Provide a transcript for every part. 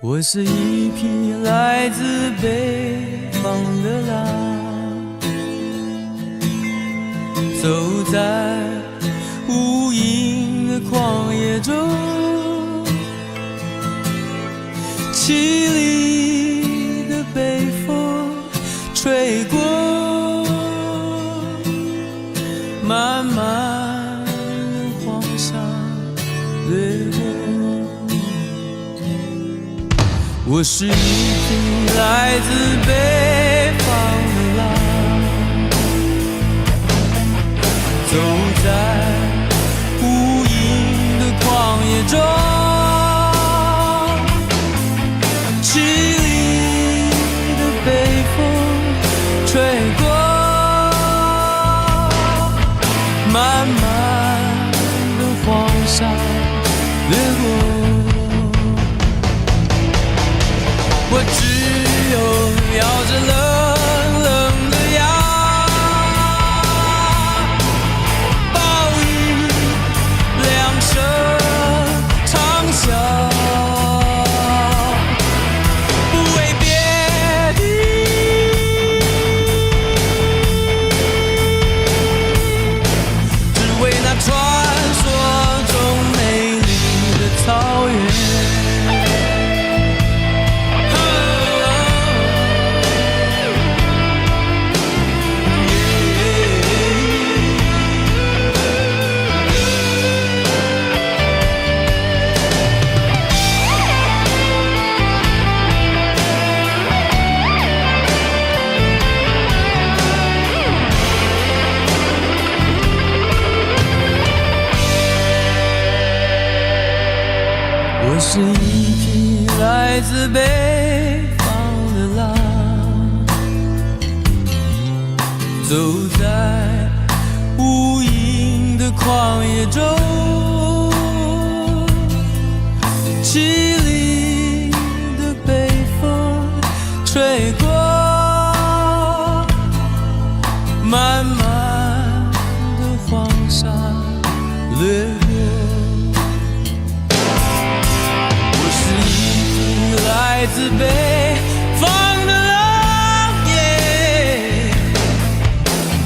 我是一匹来自北方的狼，走在无垠的旷野中，凄厉的北风吹过，漫漫的黄沙掠过。我是一匹来自北方的狼，走在无垠的旷野中，凄厉的北风吹过，漫漫的黄沙掠过。我只有咬着冷冷的牙，暴雨两声长啸，不为别的，只为那传说中美丽的草原。我是一匹来自北方的狼，走在无垠的旷野中，凄厉的北风吹过，漫漫的黄沙掠过。来自北方的狼耶，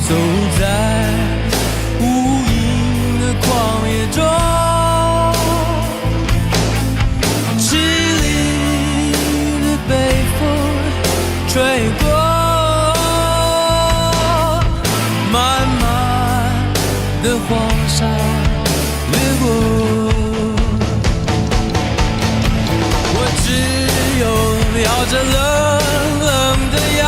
走在无垠的旷野中，凄厉的北风吹过，漫漫的黄沙掠过。咬着冷冷的牙，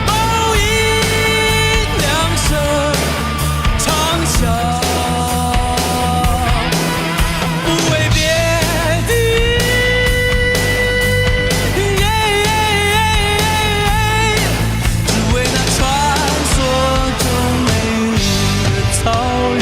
暴雨两声长啸，不为别的，只为那传说中美丽的草原。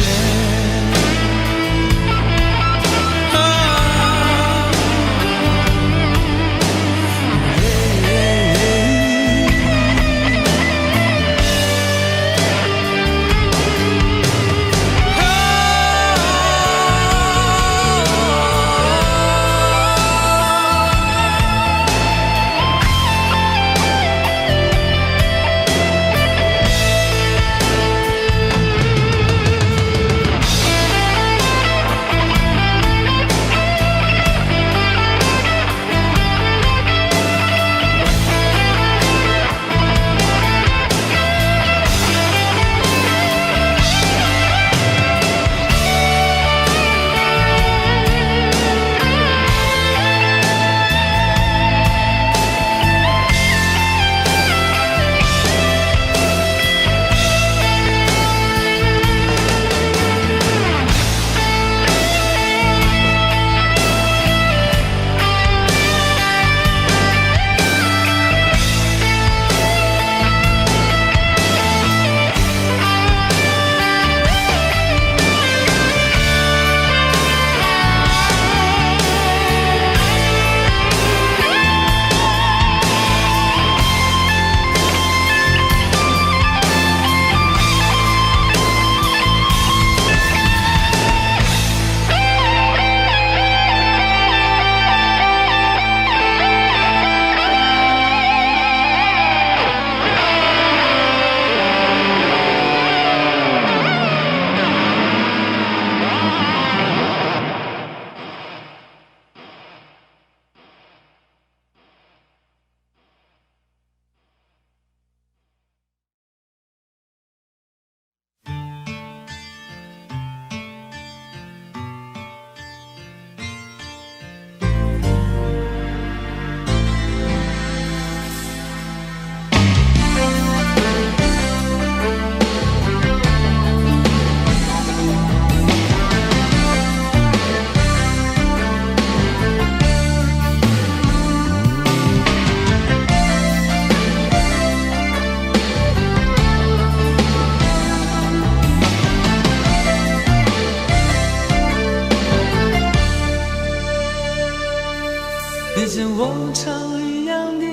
你像往常一样的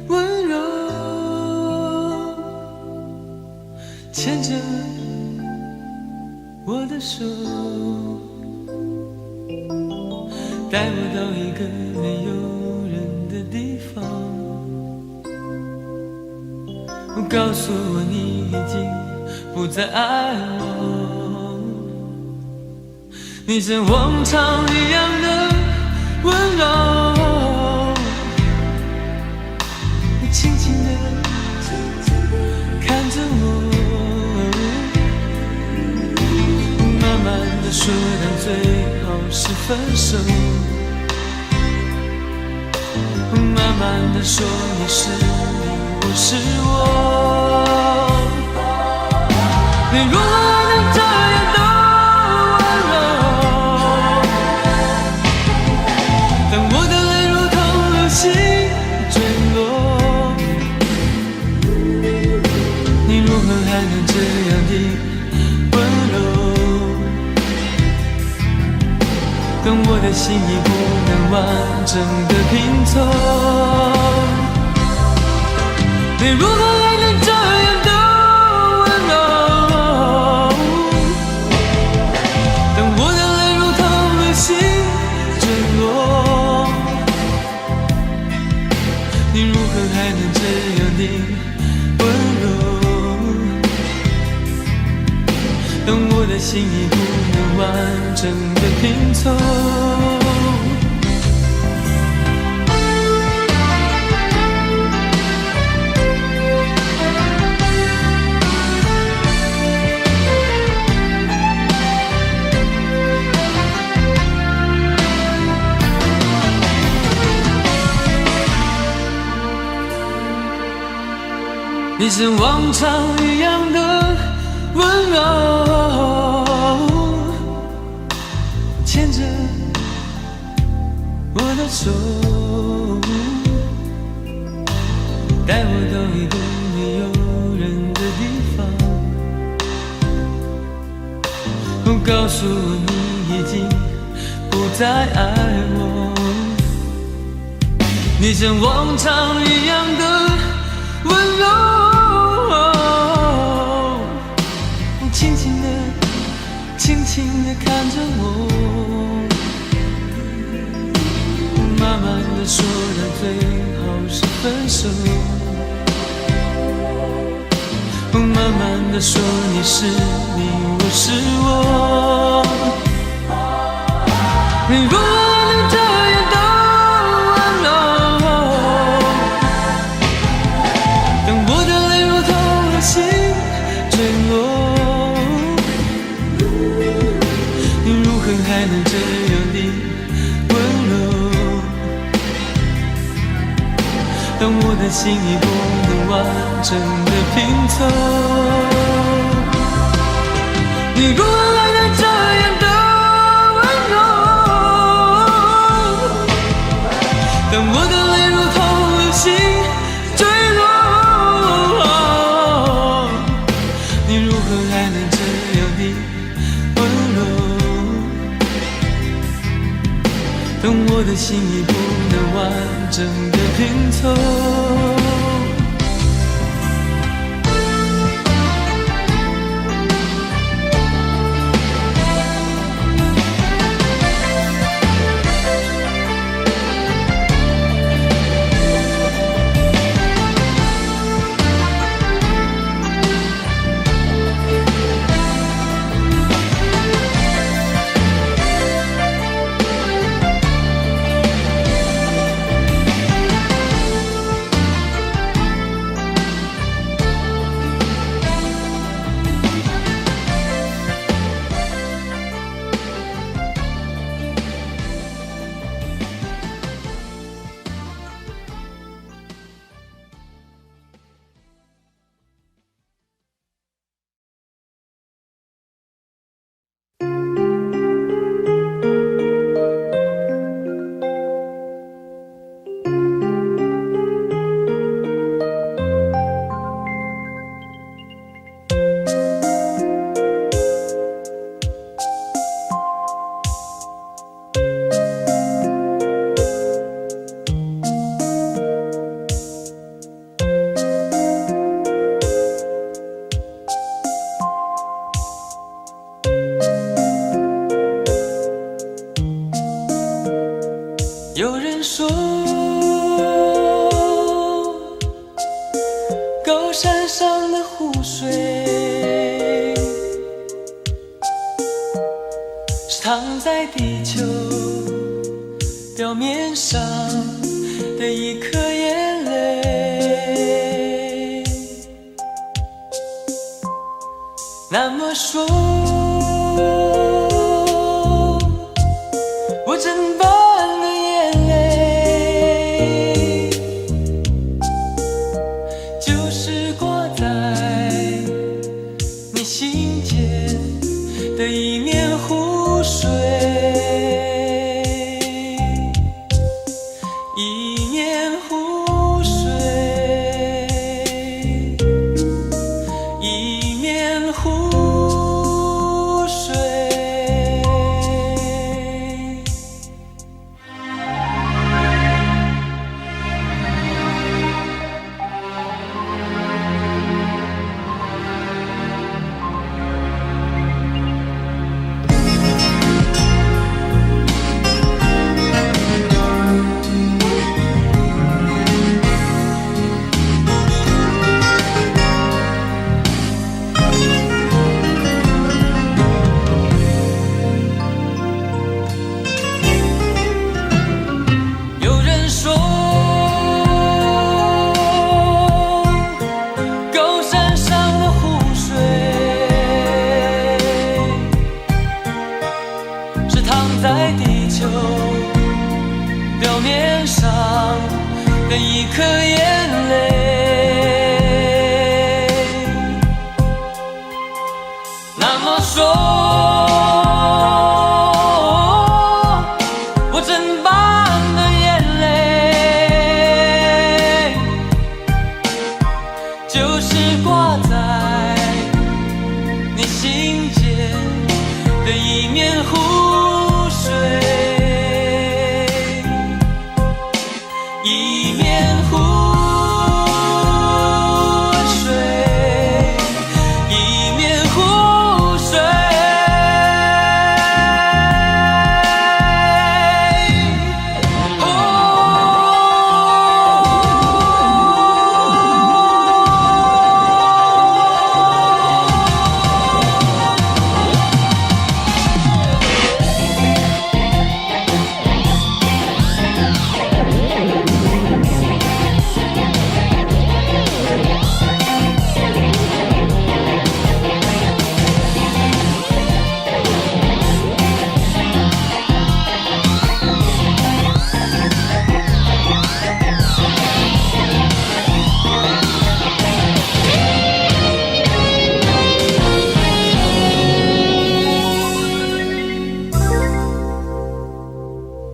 温柔，牵着我的手，带我到一个没有人的地方，告诉我你已经不再爱我。你像往常一样的温柔，轻轻地看着我，慢慢地说，但最好是分手。慢慢地说，你是你，我是我。你如何能这样的温柔？当我的泪如同流星坠落，你如何还能这样的温柔？当我的心已不能完整的拼凑，你如何还能这样的温柔？当我的泪如同流星坠落，你如何还能这样的温柔？当我的心已不能完整的拼凑，你像往常一样的温柔，牵着我的手，带我到一个没有人的地方，告诉我你已经不再爱我。你像往常一样的温柔，轻轻地轻轻地看着我，慢慢地说，但最好是分手。慢慢地说，你是你，我是我。你如何能这样的温柔？当我的泪如同流星坠落，还能这样的温柔？当我的心已不能完整的拼凑，你如何还能这样的温柔？当我的泪如同流星坠落，你如何还能这样的温柔？当我的心已不能完整的拼凑，有人说，高山上的湖水是躺在地球表面上的一颗眼泪。那么说，我真棒的眼泪就是挂在你心间的一面湖水，一面湖水，一面湖水。有人说，高山上的湖水是躺在地球表面上的一颗眼泪。那么说，我真棒的眼泪就是挂在你心间的一面湖水，一面湖水，一面湖水。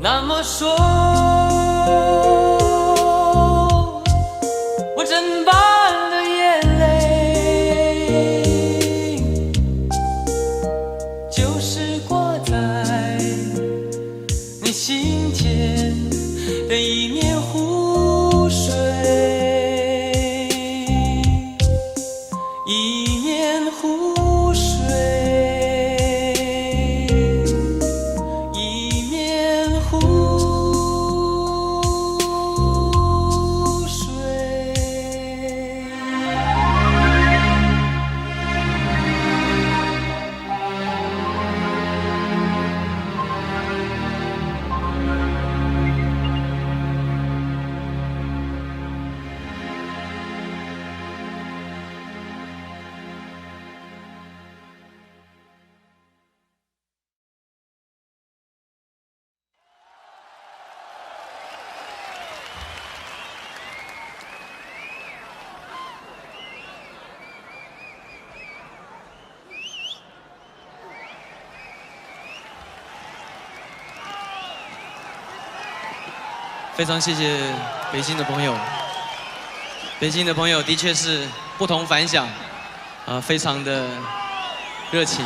那么说，我真棒的眼泪就是挂在你心间的一面湖水，一面湖水，一面湖水。非常谢谢北京的朋友，北京的朋友的确是不同凡响，非常的热情。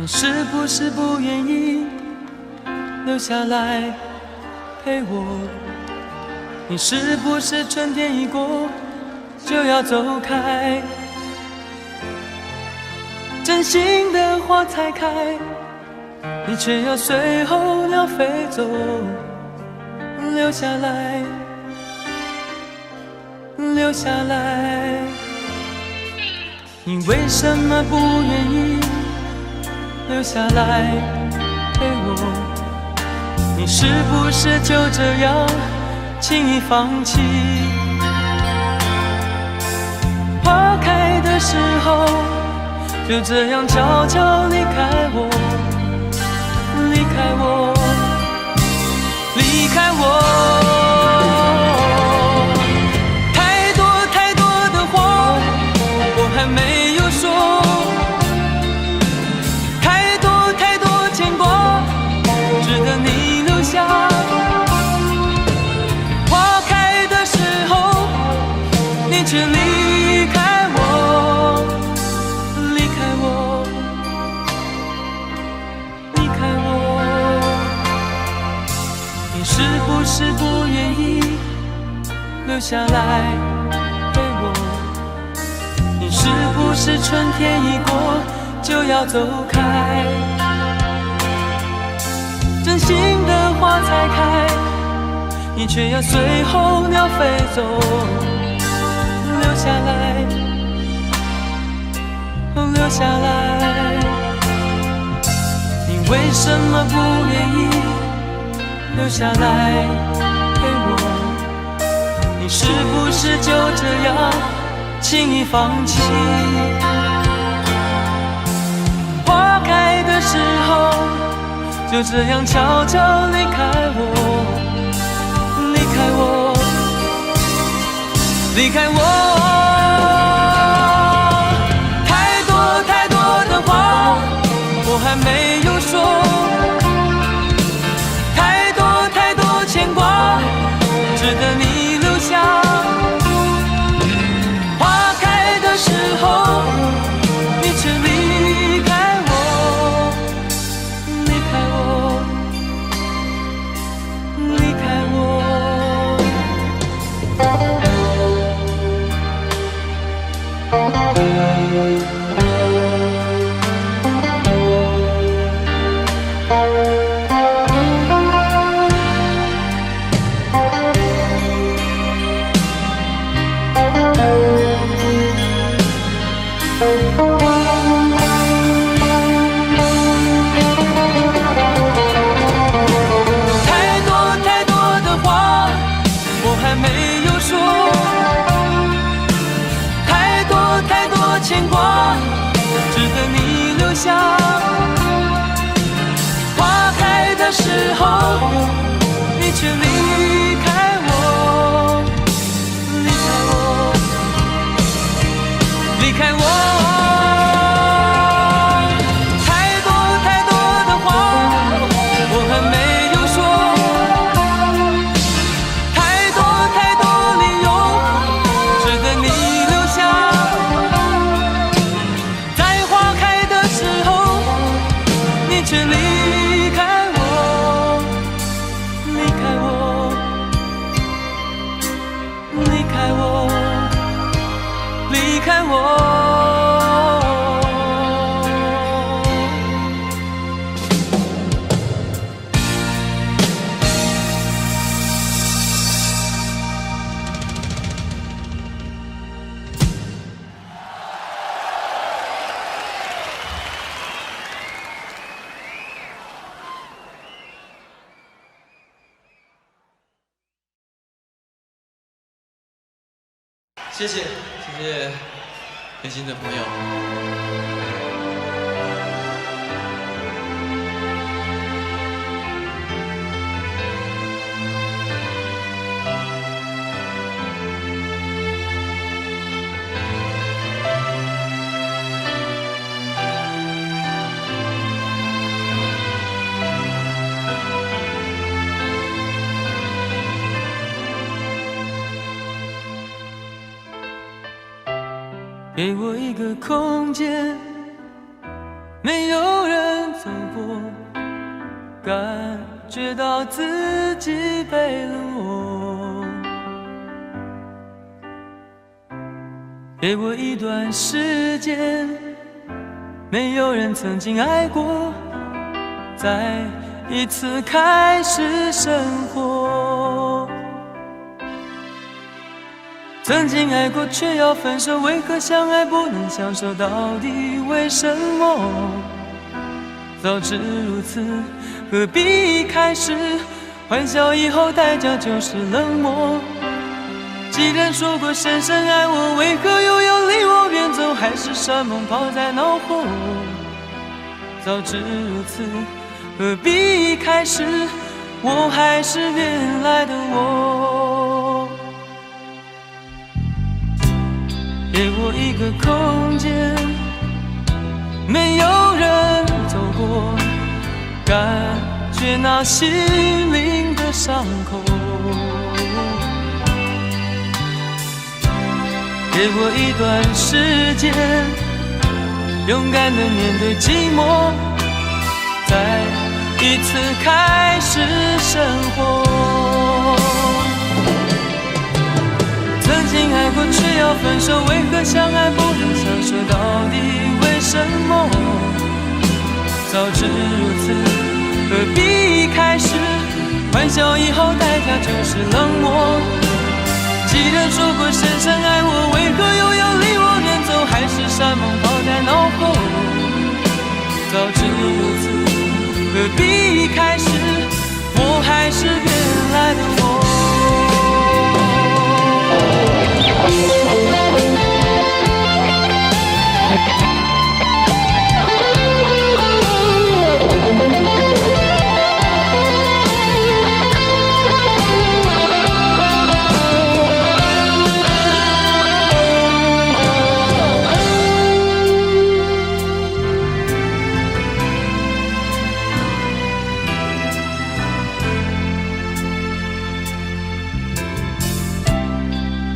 你是不是不愿意留下来陪我？你是不是春天一过就要走开？真心的花才开，你却要随候鸟飞走，留下来，留下来。你为什么不愿意留下来陪我？你是不是就这样轻易放弃？花开的时候就这样悄悄离开我，离开我，离开我。太多太多的话我还没有说，太多太多牵挂值得你留下。花开的时候你却离开我，离开我，离开我。你是不是不愿意留下来陪我？你是不是春天一过就要走开？真心的花才开，你却要随候鸟飞走，留下来，留下来。你为什么不愿意留下来陪我？你是不是就这样轻易放弃？花开的时候就这样悄悄离开我，离开我，离开我。太多太多的话我还没有说，太多太多牵挂值得你留下。花开的时候你却离开我，离开我，离开我。太多太多的话我还没有说，太多太多牵挂值得你留下。花开的时候你却离开我，离开我，离开我。太多太多的话我还没有说，太多太多理由值得你留下。在花开的时候你却离开我，离开我，离开我，离开我。谢谢，谢谢北京的朋友。给我一个空间，没有人走过，感觉到自己被冷落。给我一段时间，没有人曾经爱过，再一次开始生活。曾经爱过却要分手，为何相爱不能相守？到底为什么？早知如此，何必一开始？欢笑以后代价就是冷漠。既然说过深深爱我，为何又要离我远走？海誓山盟抛在脑后。早知如此，何必一开始？我还是原来的我。给我一个空间，没有人走过，感觉那心灵的伤口。给我一段时间，勇敢地面对寂寞，再一次开始生活。曾经爱过却要分手，为何相爱不能相守？到底为什么？早知如此，何必一开始？欢笑以后代价就是冷漠。既然说过深深爱我，为何又要离我远走？海誓山盟抛在脑后。早知如此，何必一开始？我还是原来的我。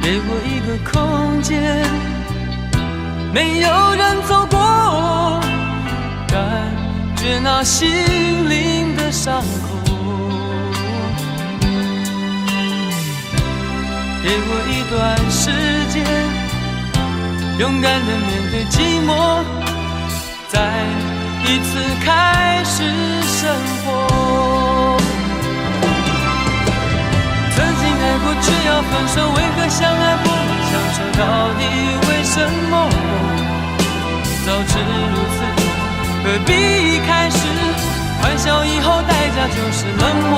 给我一个空间，没有人走过，感觉那心灵的伤口。给我一段时间，勇敢地面对寂寞，再一次开始生活。曾经爱过却要分手，为何相爱不能相守？到底为什么？早知如此，何必一开始？欢笑以后代价就是冷漠。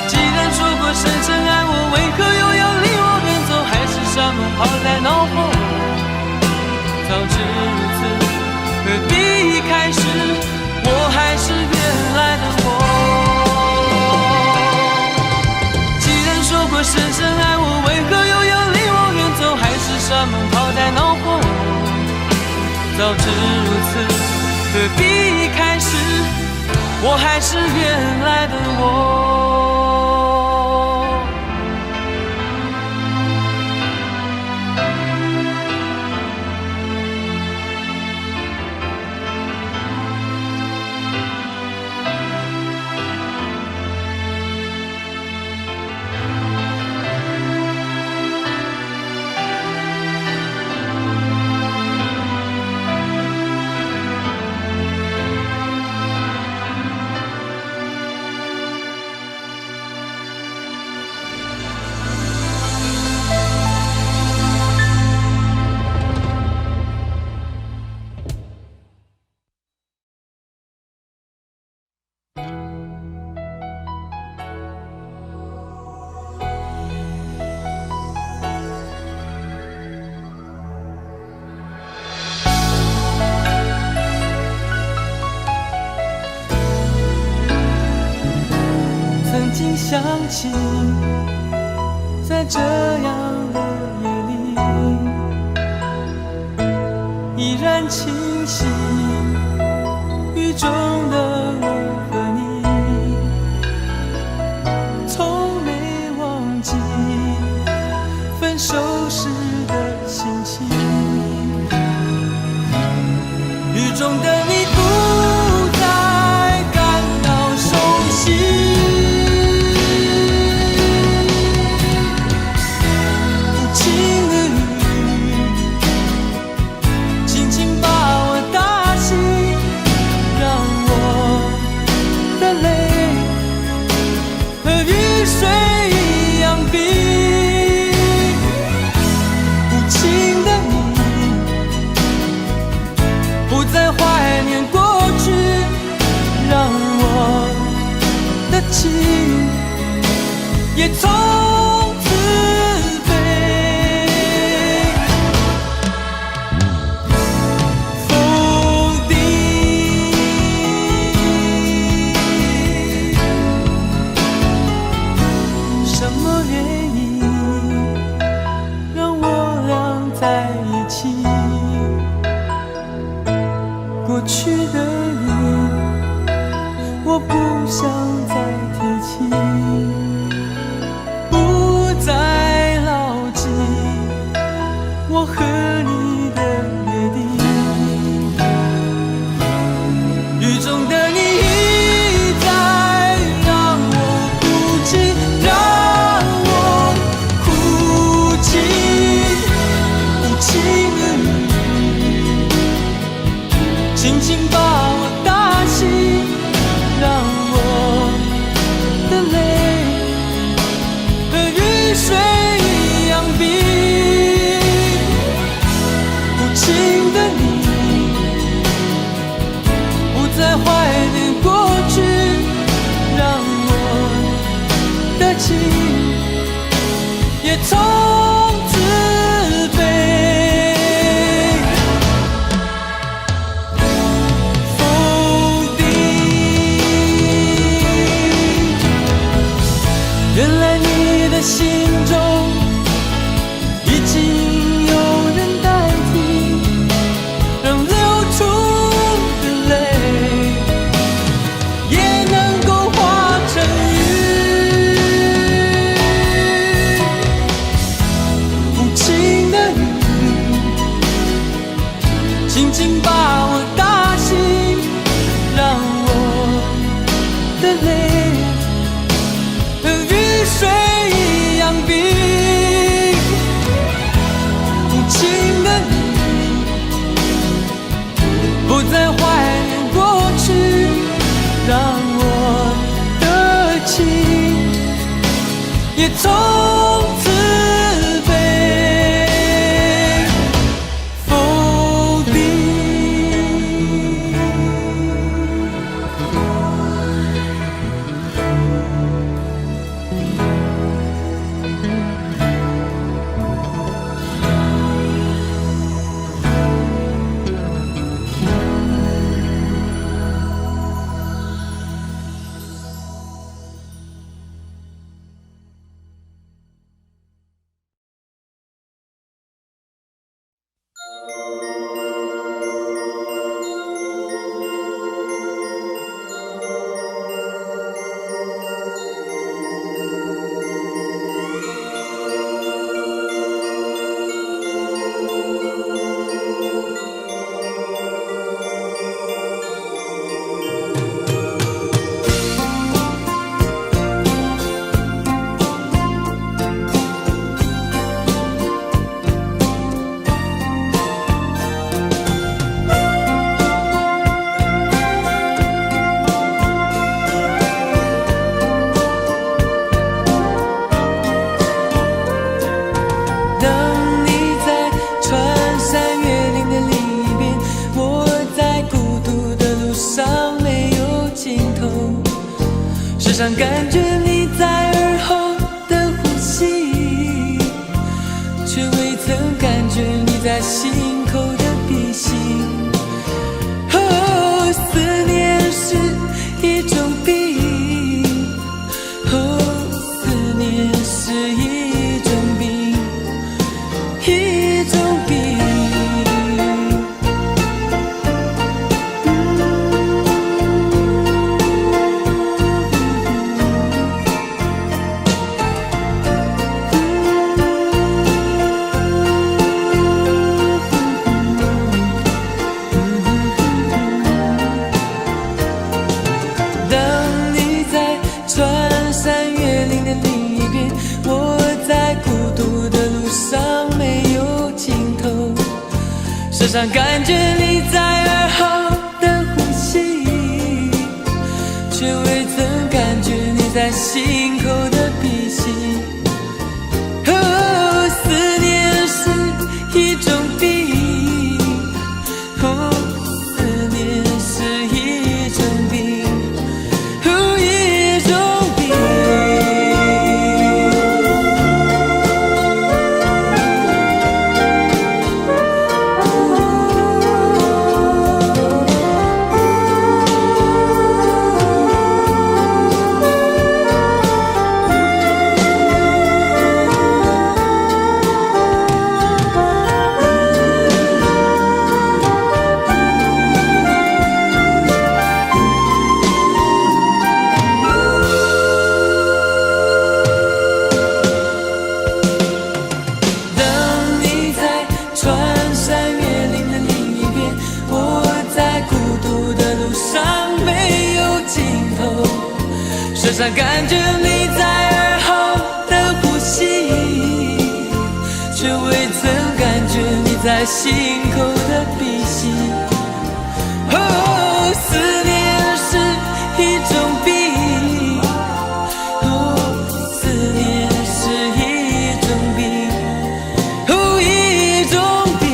既然说过深深爱我，为何又要离我远走？海誓山盟抛在脑后。早知如此，何必一开始？我还是原来的我。说过深深爱我，为何又要离我远走？海誓山盟抛在脑后。早知如此，何必一开始？我还是原来的我。曾经想起，在这样的夜里，依然清晰，雨中的我和你，从没忘记分手时的心情。雨中的你再怀念过去，让我的情也从此被否定。什么原因让我俩在一起？过去的你，我不想再提起，不再牢记我和你的约定。雨中的你一再让我哭泣，让我哭泣，无情的你轻轻把我打醒，让我的泪和雨水一样冰。无情的你不再怀念过去，让我的情也从此被否定。原来你的心中已经有人代替，让流出的泪也能够化成雨。无情的你轻轻把我打醒，让我的泪和雨水一样冰。无情的你不再怀念过去，让我的情也从此被否定。当你在穿山越岭的另一边，我在孤独的路上没有尽头，时常感觉你在耳后的呼吸，却未曾感觉你在心口的鼻息。哦，思念是一种病，哦，思念是一种病，一种病。当你在穿山越岭的另一边，我在孤独的路上没有尽头，时常感觉你在耳后的呼吸，却未曾感觉你在心口的鼻息。哦，思念是一种病，哦，思上感觉你在耳后的呼吸，却未曾感觉你在心口的鼻息。哦，思念是一种病，哦，思念是一种病，哦，一种病。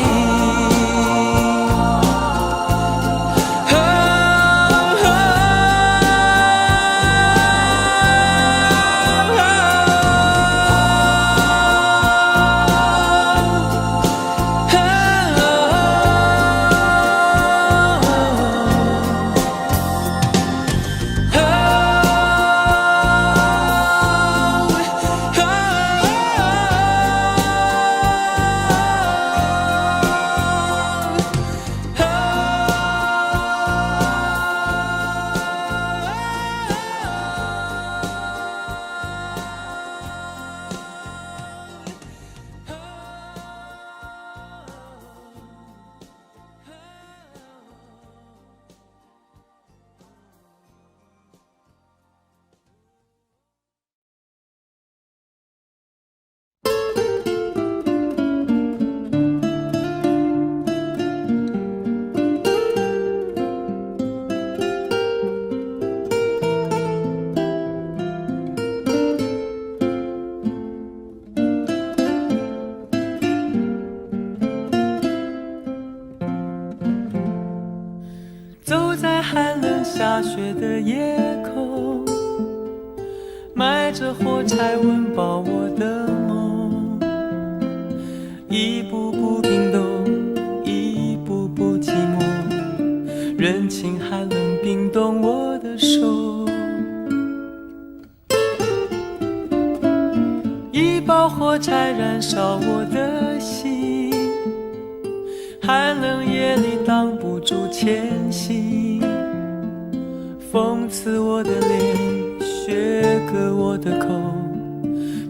走在寒冷下雪的夜空，埋着火柴温饱我的梦，一步步冰冻，一步步寂寞，人情寒冷冰冻我的手，一包火柴燃烧我的心，寒冷夜里挡不住前行，讽刺我的脸，削割我的口，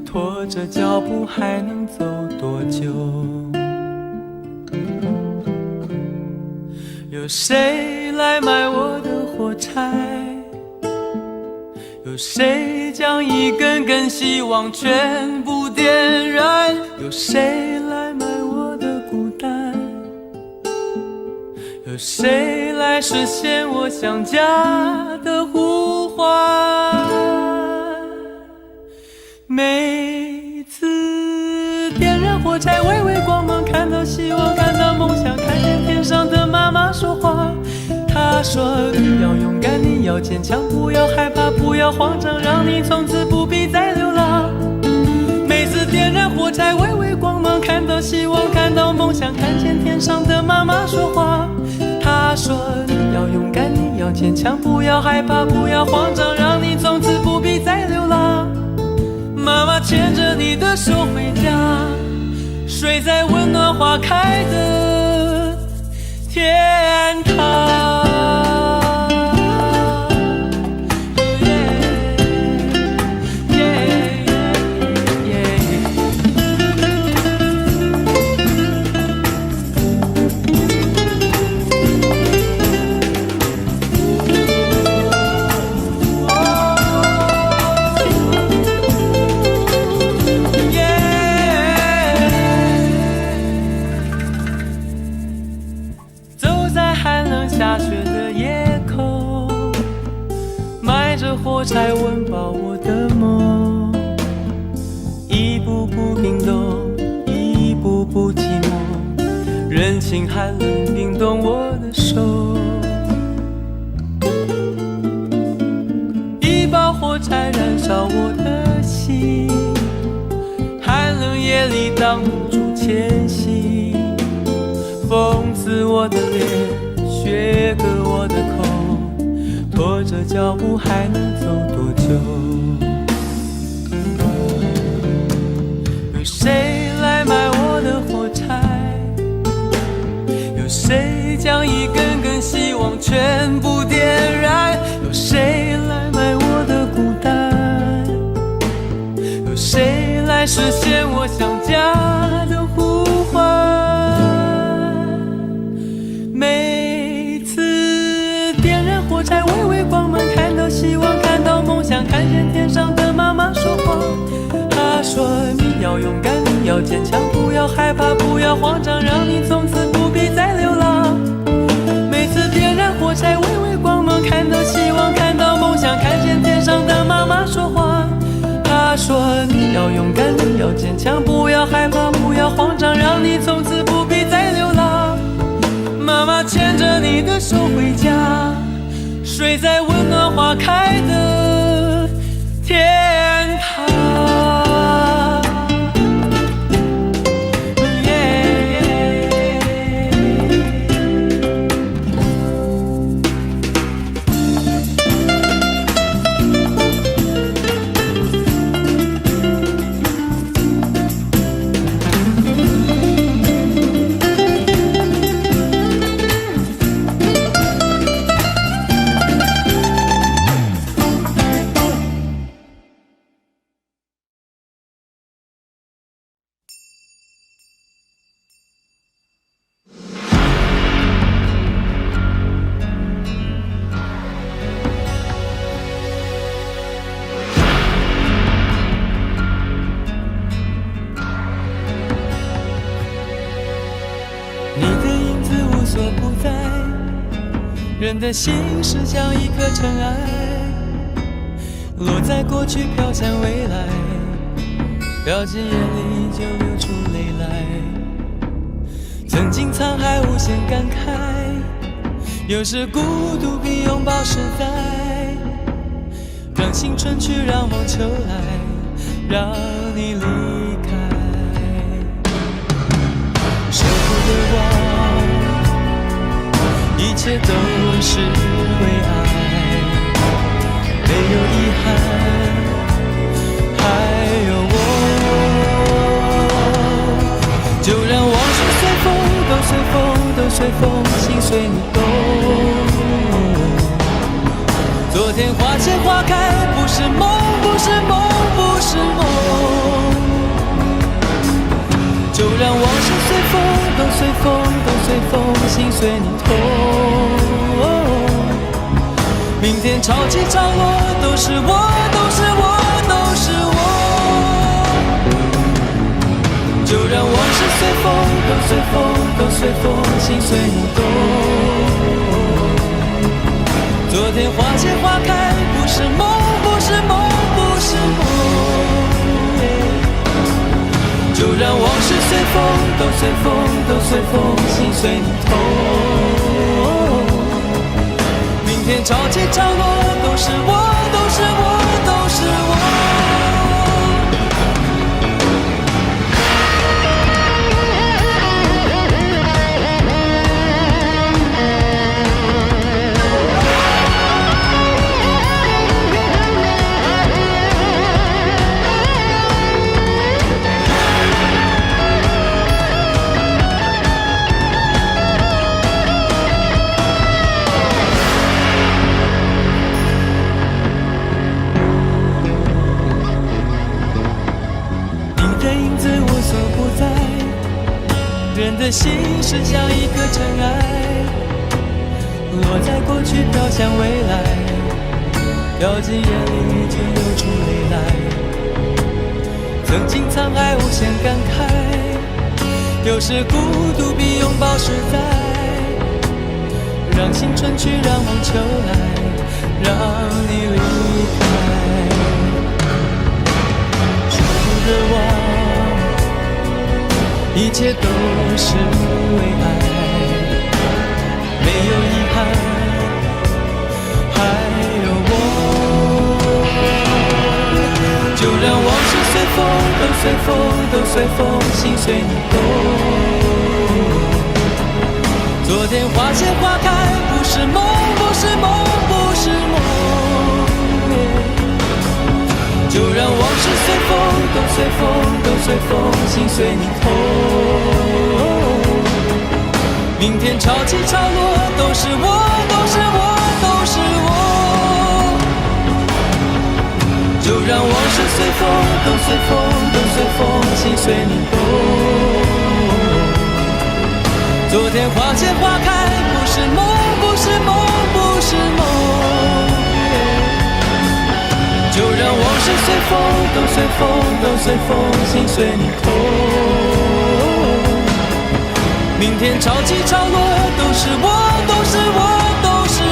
拖着脚步还能走多久？有谁来买我的火柴？有谁将一根根希望全部点燃？有谁来买我的孤单？有谁来实现我想家的呼唤？每次点燃火柴，微微光芒，看到希望，看到梦想，看见天上的妈妈说话。她说你要勇敢，你要坚强，不要害怕，不要慌张，让你从此不必再流浪。每次点燃火柴，微微光芒，看到希望，看到梦想，看见天上的妈妈说话。她说你要勇敢，你要坚强，不要害怕，不要慌张，让你从此不必再流浪。妈妈牵着你的手回家，睡在温暖花开的天堂。下雪的夜空，埋着火柴温饱我的梦，一步步冰冻，一步步寂寞，人情寒冷冰冻我的手，一包火柴燃烧我的心，寒冷夜里挡不住前行，讽刺我的脸，削割我的口，拖着脚步还能走多久？有谁来买我的火柴？有谁将一根根希望全部点燃？有谁来买我的孤单？有谁来实现我想家的呼唤？火柴微微光芒，看到希望，看到梦想，想看见天上的妈妈说话。她说你要勇敢，你要坚强，不要害怕，不要慌张，让你从此不必再流浪。每次点燃火柴，微微光芒，看到希望，看到梦想，看见天上的妈妈说话。她说你要勇敢，你要坚强，不要害怕，不要慌张，让你从此不必再流浪。妈妈牵着你的手回家，睡在温暖花开的天堂。人的心是像一颗尘埃，落在过去飘向未来，掉进眼里就流出泪来。曾经沧海无限感慨，有时孤独比拥抱实在。让青春去，让梦秋来，让你离开。舍不得忘，一切都是为爱，没有遗憾，还有我。就让往事随风，都随风，都随风，心随你动。昨天花谢花开，不是梦，不是梦，不是梦。就让往事随风，都随风，都随风，心随你痛。明天潮起潮落，都是我，都是我，都是我。就让往事随风，都随风，都随风，心随你动。昨天花谢花开，不是梦，不是梦，不是梦。就让往事随风，都随风，都随风，心随你痛。明天潮起潮落，都是我，都是我，都是我。人的心是像一颗尘埃，落在过去飘向未来，掉进眼里就流出泪来。曾经沧海无限感慨，有时孤独比拥抱实在。让青春去，让梦秋来，让你离开。舍不得忘，一切都是为爱，没有遗憾，还有我。就让往事随风，都随风，都随风，心随你动。昨天花谢花开，不是梦，不是梦，不是梦。就让往事随风，都随风，都随风，心随你痛。明天潮起潮落，都是我，都是我，都是我。就让往事随风，都随风，都随风，心随你动。昨天花谢花开，不是梦，不是梦，不是梦。随风，都随风，都随风，心随你痛。明天潮起潮落，都是我，都是我，都是我。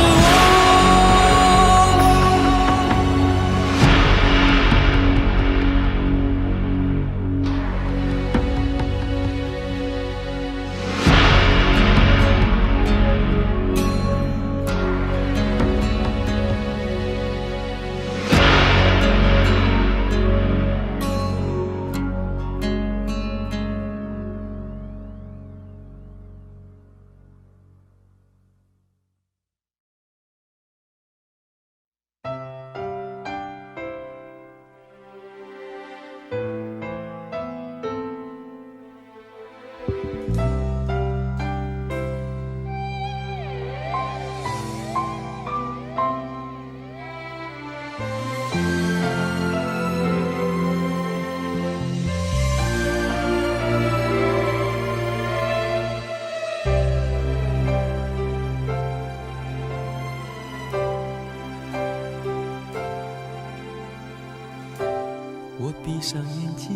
我闭上眼睛，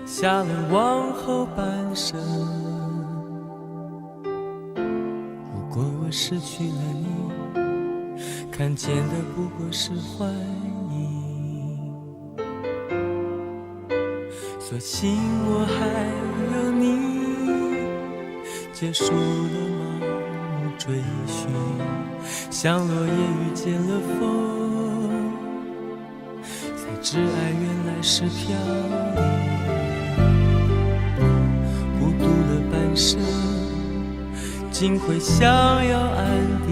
下了往后半生。如果我失去了你，看见的不过是幻影。所幸我还有你，结束了盲目追寻，像落叶遇见了风。挚爱原来是飘零，孤独了半生，竟会想要安定。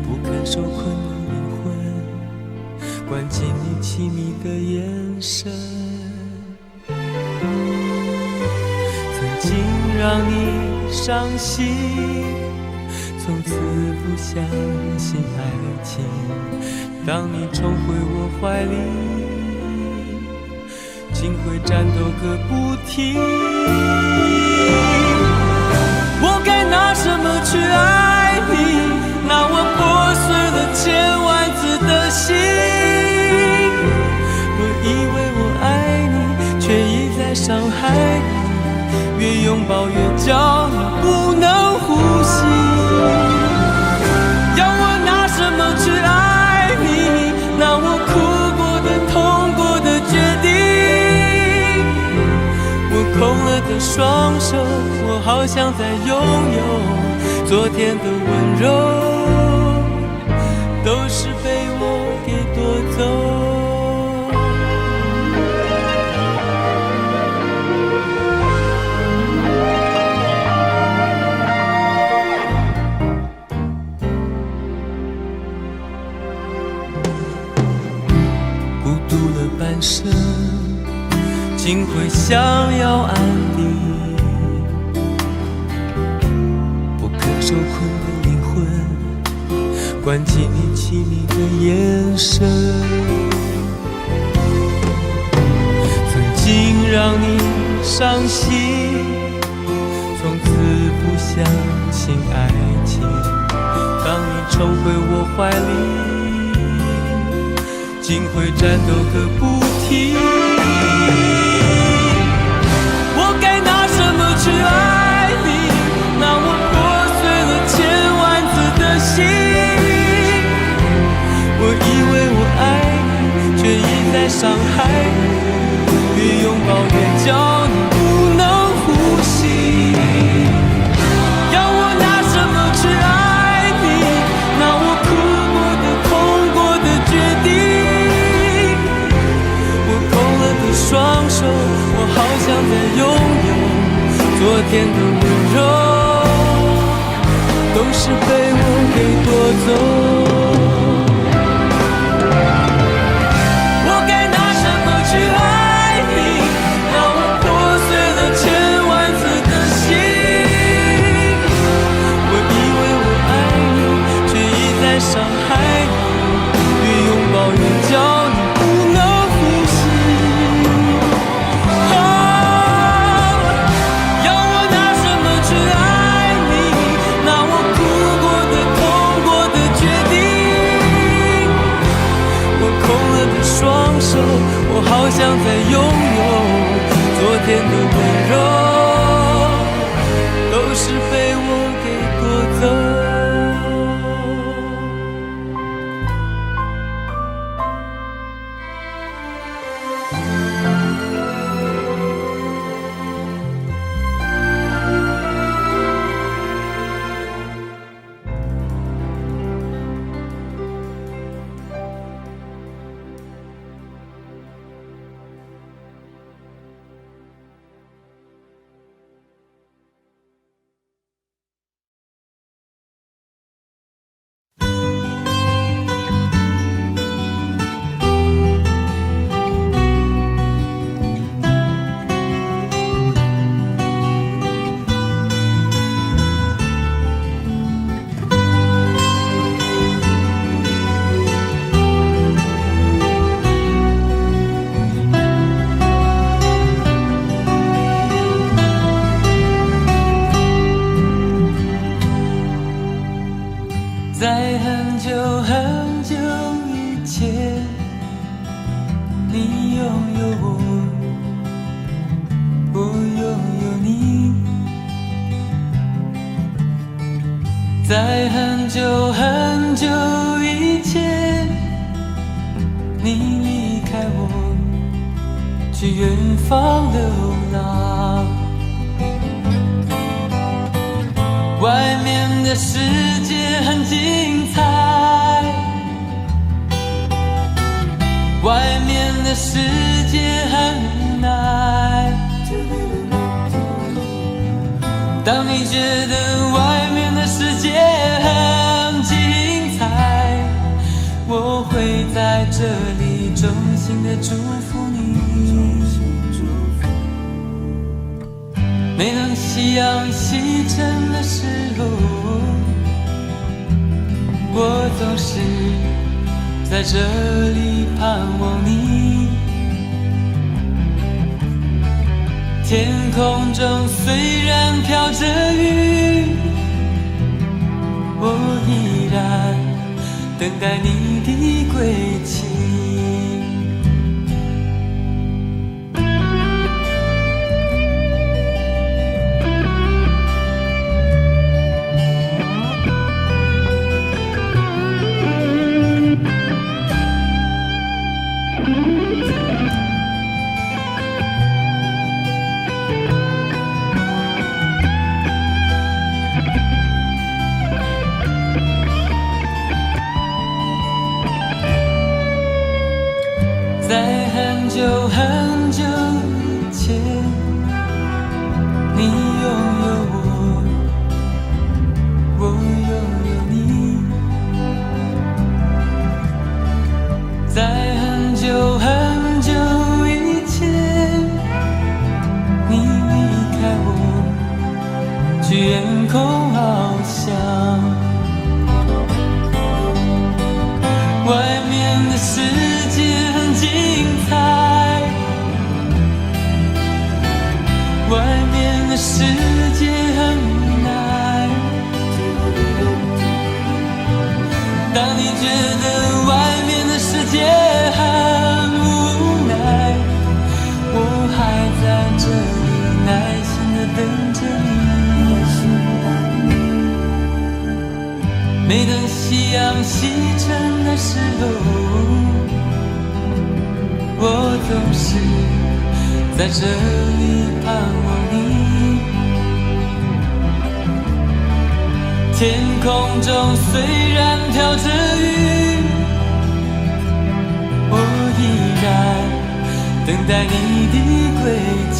不堪受困的灵魂，关进你凄迷的眼神。曾经让你伤心，从此不相信爱情。当你重回我怀里，竟会战斗个不停。我该拿什么去爱你？拿我破碎了千万次的心。我以为我爱你，却一再伤害你。越拥抱越焦虑，不能呼吸。要我拿什么去爱？那我哭过的、痛过的决定，我空了的双手，我好想再拥有昨天的温柔，都是被我给夺走。半生竟会想要安定，不肯受困的灵魂，关进你凄迷的眼神。曾经让你伤心，从此不相信爱情。当你重回我怀里，竟会战斗个不停。我该拿什么去爱你？拿我破碎了千万次的心。我以为我爱你，却一再伤害你。越拥抱越焦虑，不能呼吸。要我拿什么去爱你？拿我哭过的、痛过的决定。双手，我好想再拥有昨天的温柔，都是被我给夺走。我该拿什么去爱你？让我破碎了千万次的心。我以为我爱你，却一再伤害你。越拥抱越焦虑。决定是被我给夺走。在很久很久以前，你拥有我，我拥有你。在很久很久以前，你离开我，去远方流浪。外面的世界很精彩，外面的世界很无奈。当你觉得外面的世界很精彩，我会在这里衷心的祝福你。每当夕阳西沉的时候，我总是在这里盼望你。天空中虽然飘着雨，我依然等待你的归期。在很久很久以前，你拥有我，我拥有你。在很久很久以前，你离开我，去远空翱翔。外面的世界很精彩，外面的世界很无奈。当你觉得外面的世界很无奈，我还在这里耐心地等着你。每当夕阳西沉的时候，我总是在这里盼望你。天空中虽然飘着雨，我依然等待你的归期。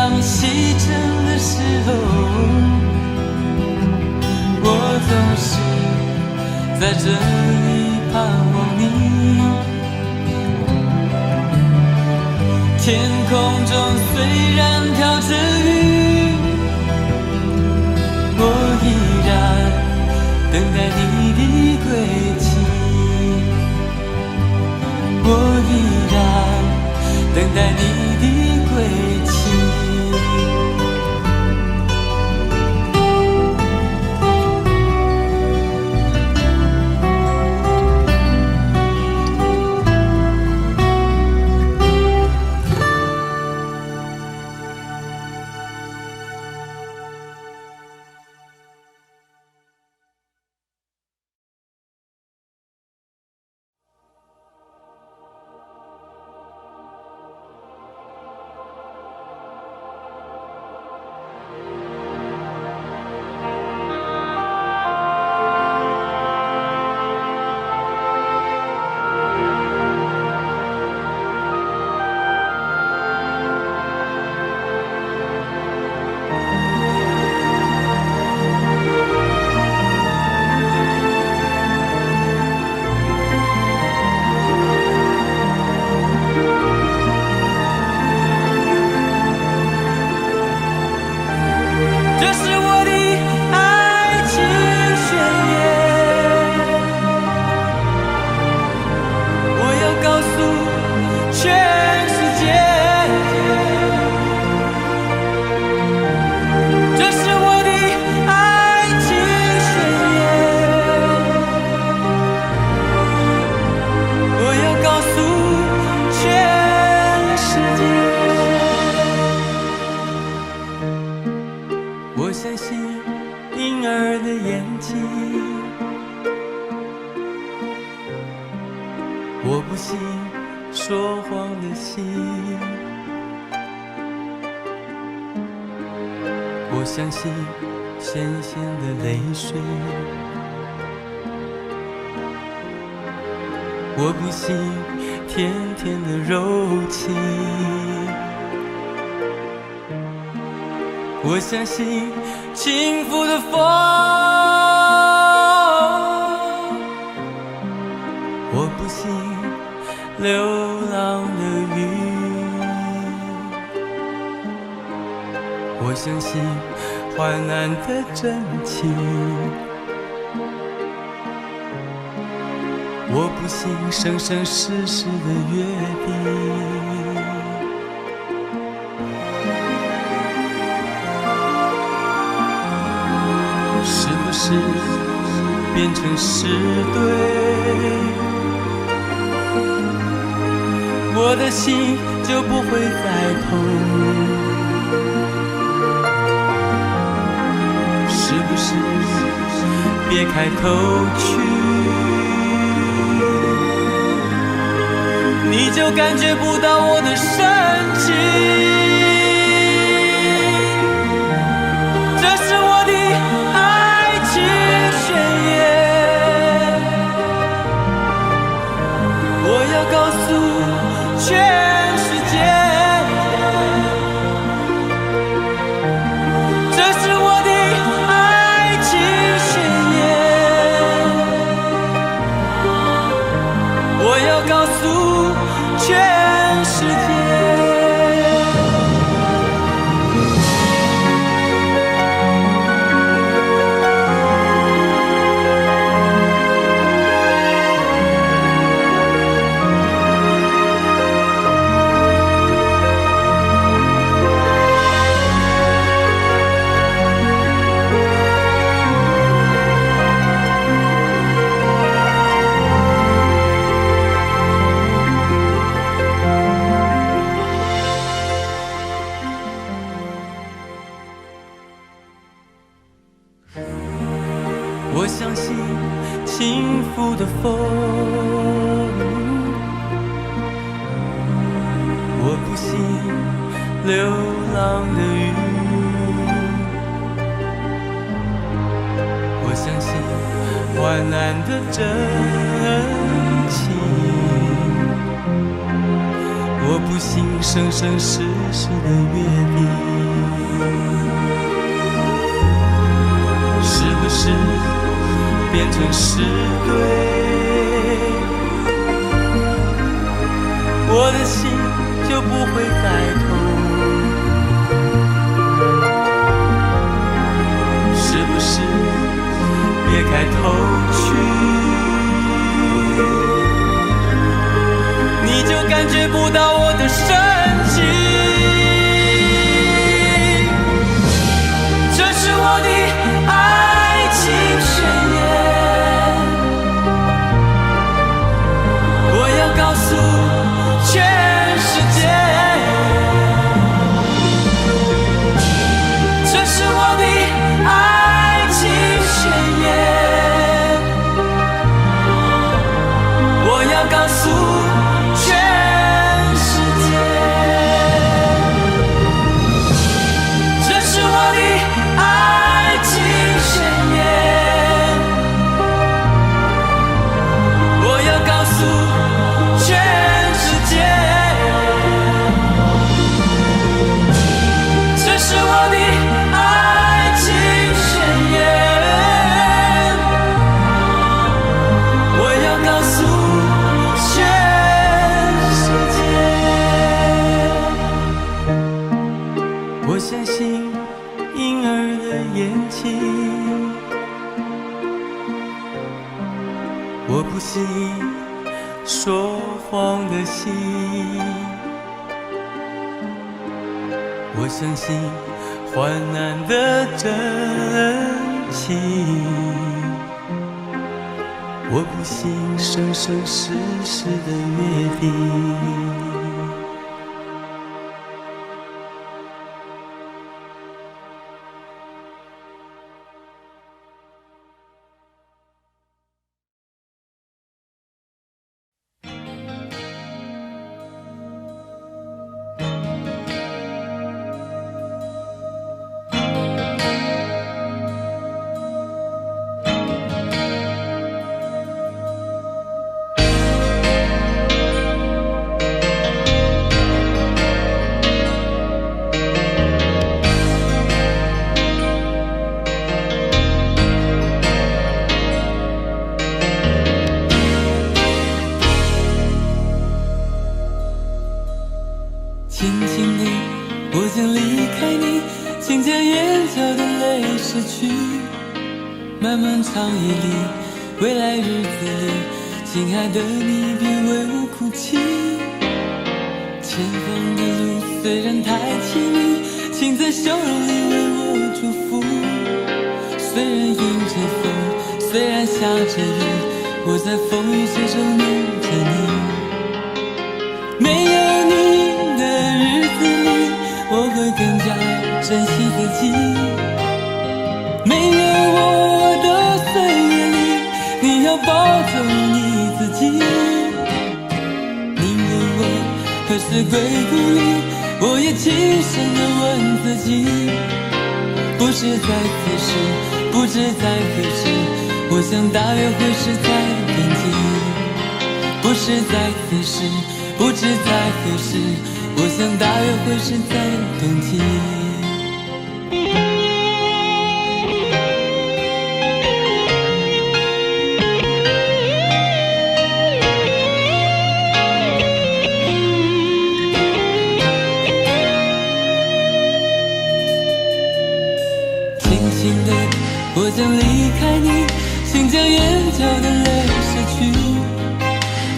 阳西沉的时候，我总是在这里盼望你。天空中虽然飘着雨，我依然等待你的归期，我依然等待你的归期。我相信婴儿的眼睛，我不信说谎的心，我相信咸咸的泪水，我不信甜甜的柔情，我相信轻拂的风，我不信流浪的雨，我相信患难的真情，我不信生生世世的约定。是变成是对，我的心就不会再痛。是不是别开头去，你就感觉不到我的深情？这是我的爱情宣言，我要告诉全世界，这是我的爱情宣言，我要告诉全世界。我相信轻拂的风，我不信流浪的雨，我相信患难的真情，我不信生生世实的约定，是不是变成是对？我的心就不会再痛，是不是别开头去，你就感觉不到我的深情？这是我的爱情宣言，我要告诉全世界，这是我的爱情宣言，我要告诉全世界，这是我的爱情宣言，我要告诉全世界，这是我的爱情宣言，我要告诉全世界。我相信婴儿的眼睛，我不信说谎的心，我相信患难的真情，我不信生生世世的约定。轻轻地，我将离开你，请将眼角的泪拭去。漫漫长夜里，未来日子里，亲爱的你别为我哭泣。前方的路虽然太凄迷，请在笑容里为我祝福。虽然迎着风，虽然下着雨，我在风雨之中念着你。没有你的日子里，我会更加珍惜自己。没有我的岁月里，你要保重你自己。你问我何时归故里，我也轻声地问自己。不是在此时，不知在何时，我想大约会是在冬季。不是在此时，不知在何时，我想大约会是在冬季。轻轻的，我将离开你，请将眼角的泪拭去。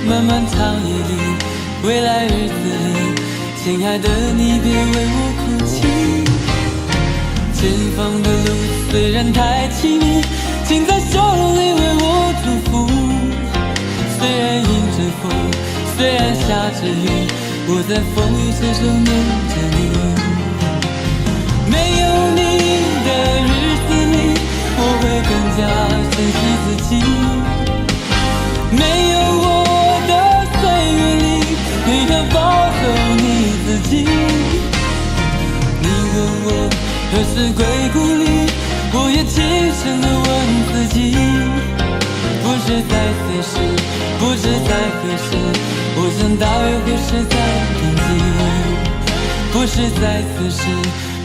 漫漫长夜里，未来日子里，亲爱的你别为我哭泣。前方的路虽然太凄迷，请在笑容里为我祝福。虽然迎着风，虽然下着雨，我在风雨之中念着你。没有你的日子里，我会更加珍惜自己。没有我的岁月里，你要保守你自己。你问我何时归故里，我也轻声地问自己。不知在此时，不知在何时，我想大约会是在冬季。不是在此时，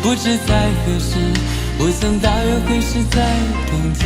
不知在何时，我想大约会是在冬季。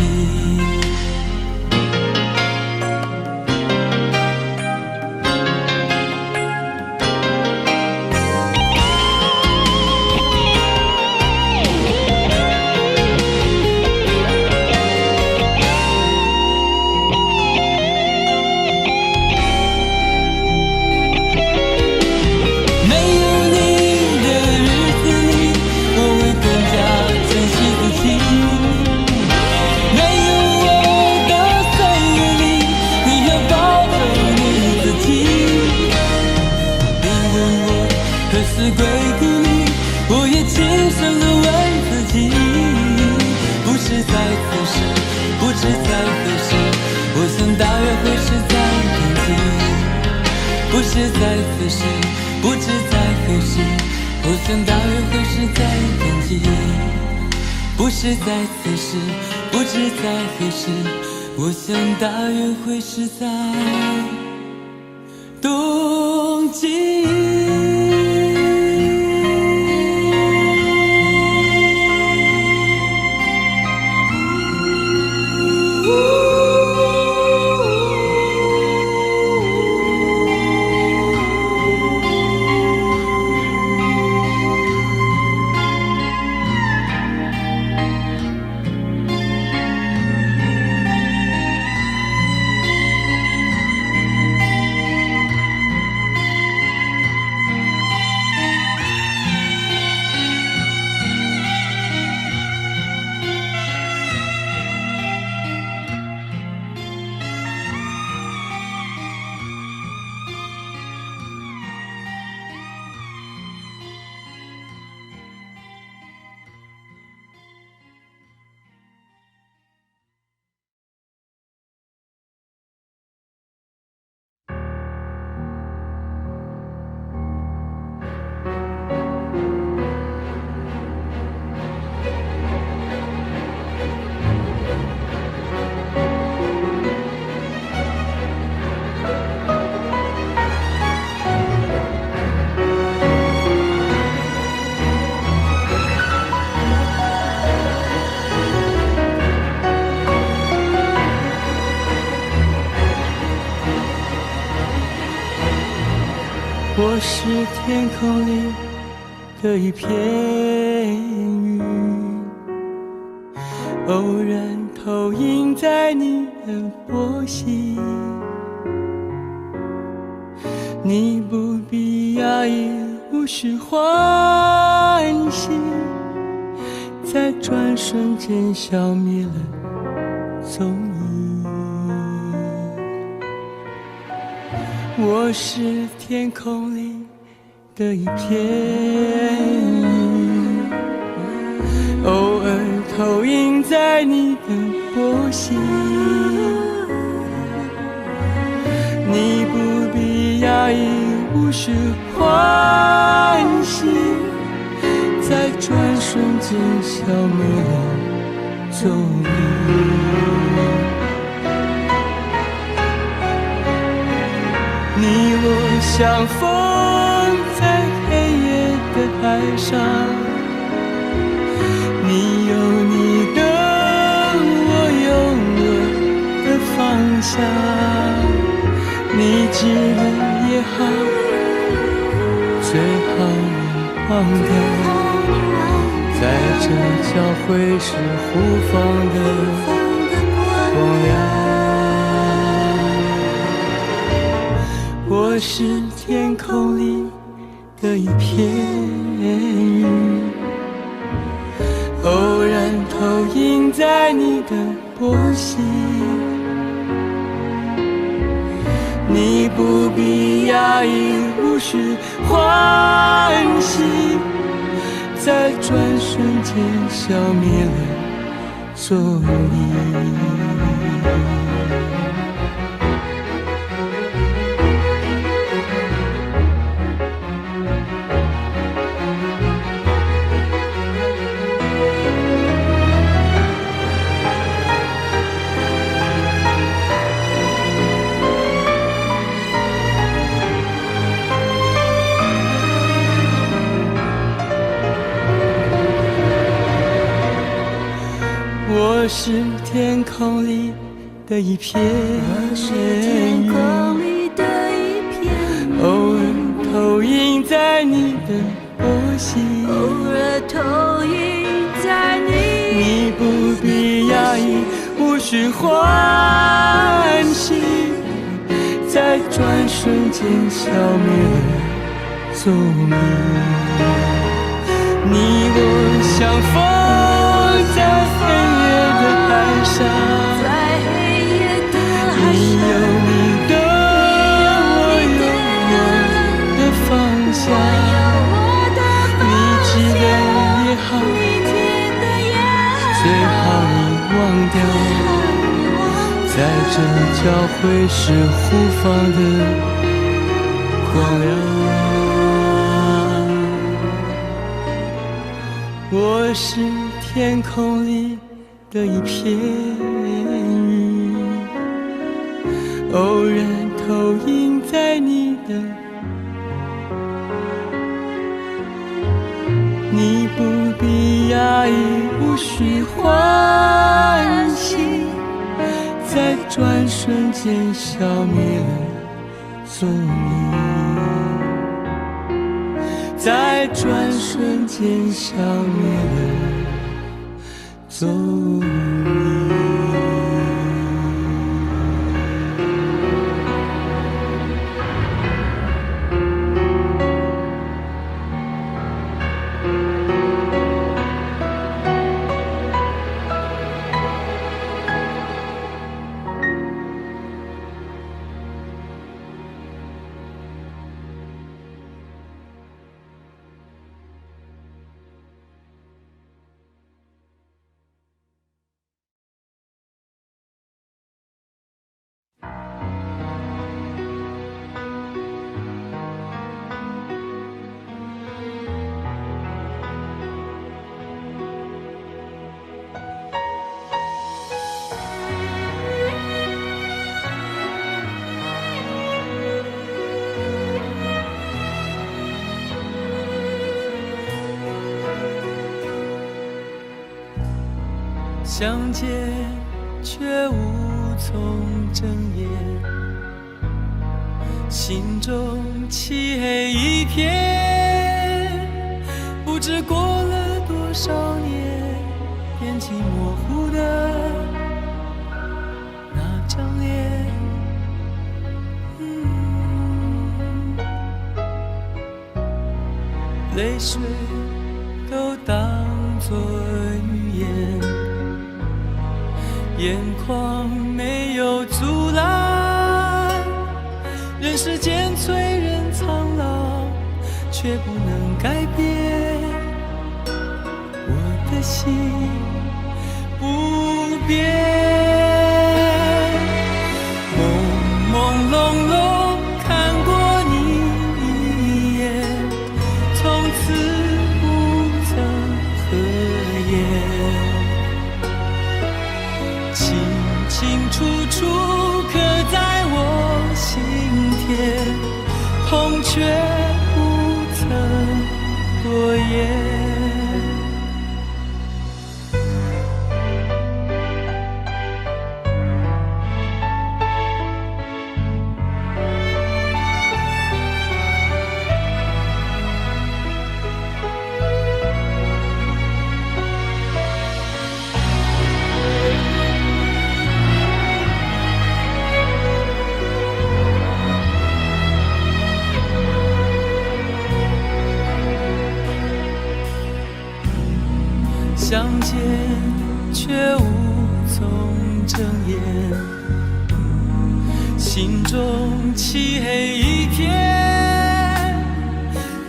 归故里，我也轻声地问自己，不是在此时，不知在何时，我想大约会是在冬季。不是在此时，不知在何时，我想大约会是在冬季。不是在此时，不知在何时，我想大约会是在冬季。我是天空里的一片云，偶然投影在你的波心。你不必压抑，无需欢喜，在转瞬间消灭了踪影。我是天空里的一片云，偶尔投影在你的波心。你不必压抑，无需欢喜，在转瞬间消灭了踪影。你我相逢在黑夜的海上，你有你的，我有我的方向。你记得也好，最好你忘掉，在这交汇时互放的光亮。我是天空里的一片云，偶然投影在你的波心。你不必压抑，无需欢喜，在转瞬间消灭了踪影。是天空里的一片云，偶尔投影在你的波心，你不必压抑，无需欢喜，在转瞬间消灭了踪影。你我相逢在黑夜的海上，你有你的，我有我的方向。你记得也好，最好你忘掉，在这交汇时互放的光亮。我是天空里的一片云，偶然投影在你的，你不必压抑，无需欢喜，在转瞬间消灭了踪影，在转瞬间消灭了踪影。相见却无从睁眼，心中漆黑一片，不知过了多少年，惦记模糊的那张脸。泪水都当作语言，眼眶没有阻拦，人世间催人苍老，却不能改变我的心不变。朦朦胧胧看过你一眼，从此不曾合眼，清清楚楚刻在我心田，痛却不曾多言。相见却无从睁眼，心中漆黑一片，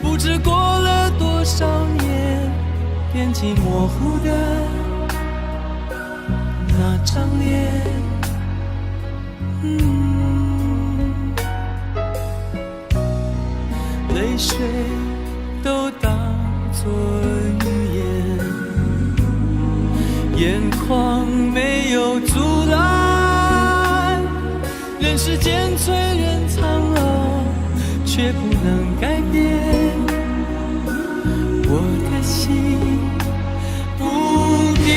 不知过了多少年，惦记模糊的那张脸。泪水都当作语言，眼眶没有阻拦，人世间催人苍老，却不能改变我的心不变。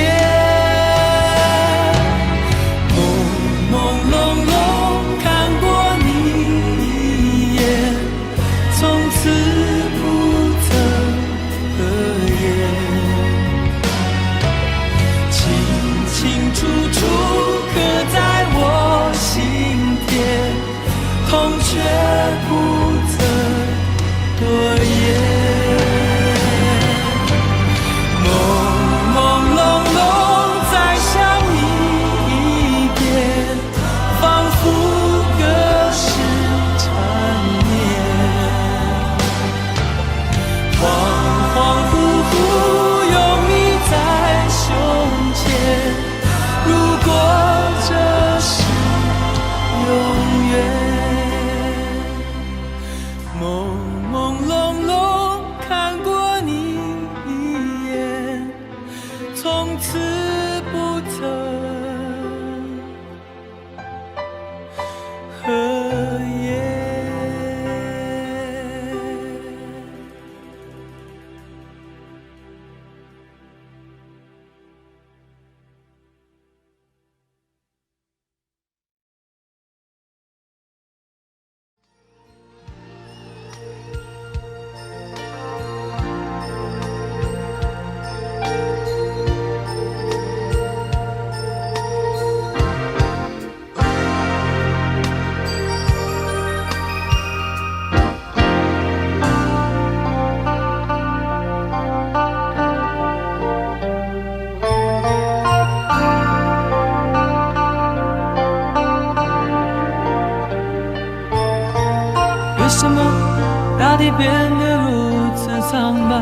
地变得如此苍白？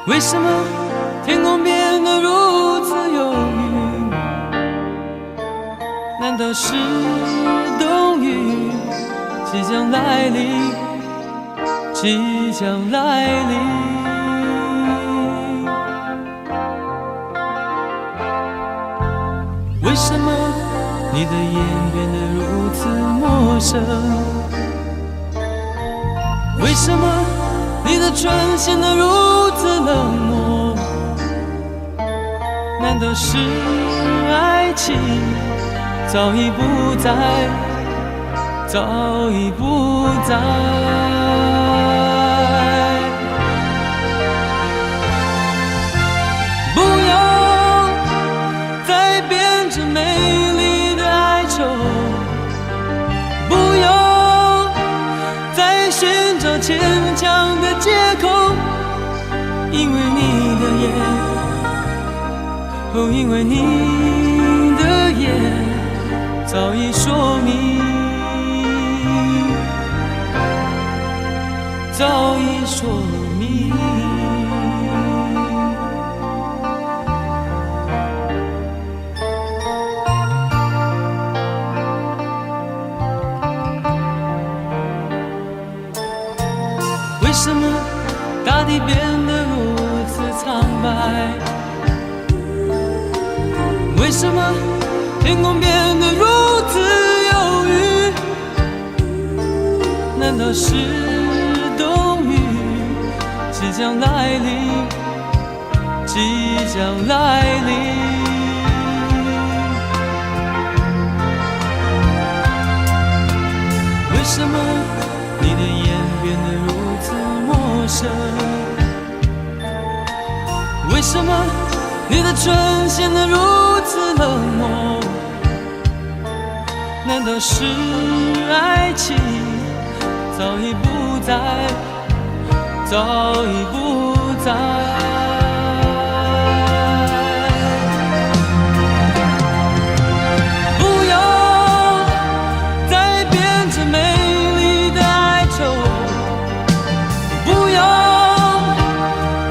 为什么天空变得如此忧郁？难道是冬雨即将来临？即将来临？为什么你的眼变得如此陌生？为什么你的唇显得如此冷漠？难道是爱情早已不在，早已不在？不要再编织美丽的哀愁，不要再寻找牵强的借口，因为你的眼，哦，因为你的眼早已说明，早已说明。为什么大地变得如此苍白？为什么天空变得如此忧郁？难道是冬雨即将来临？即将来临？为什么你的眼变得如此陌生？为什么你的唇显得如此冷漠？难道是爱情早已不在，早已不在？不要再编织美丽的哀愁，不要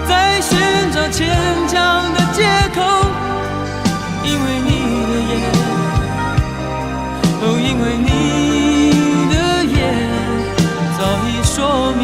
再寻找牵强的借口，因为你的眼，哦，因为你的眼早已说明，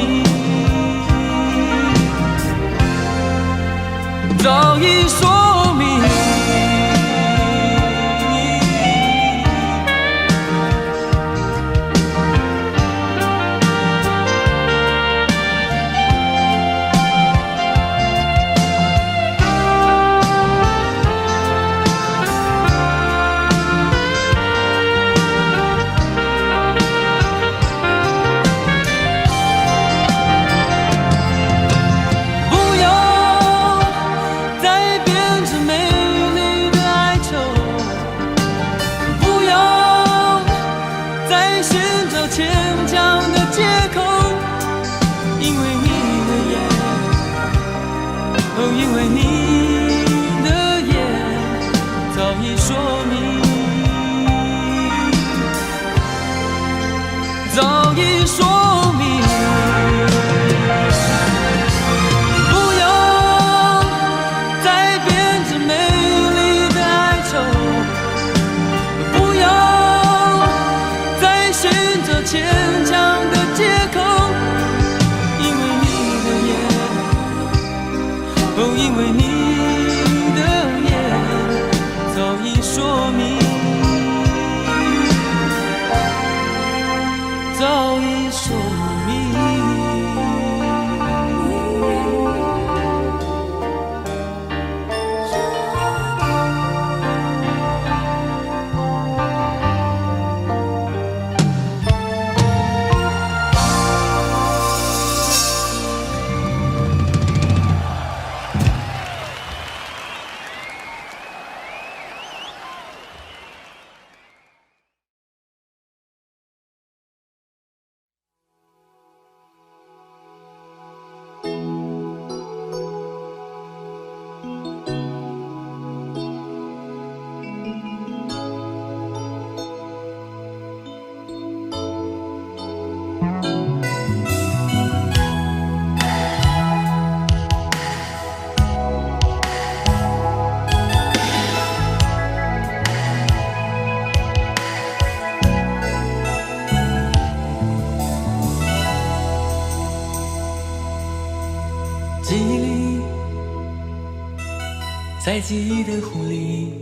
在记忆的湖里，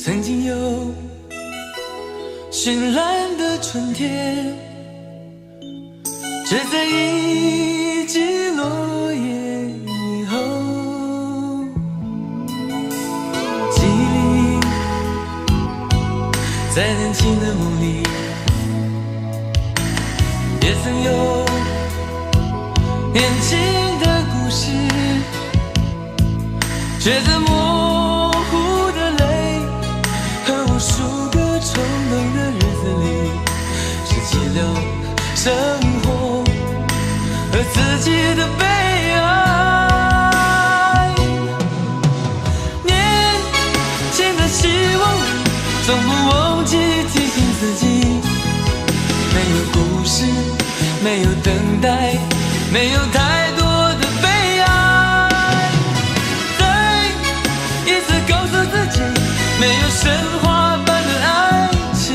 曾经有绚烂的春天，只在一季落叶以后，记忆里，在年轻的梦里，也曾有年轻的故事，却在模糊的泪和无数个冲动的日子里，拾起了生活和自己的悲哀。年轻的希望里，总不忘记提醒自己，没有故事，没有等待，没有太多的悲哀。再一次告诉自己，没有神话般的爱情，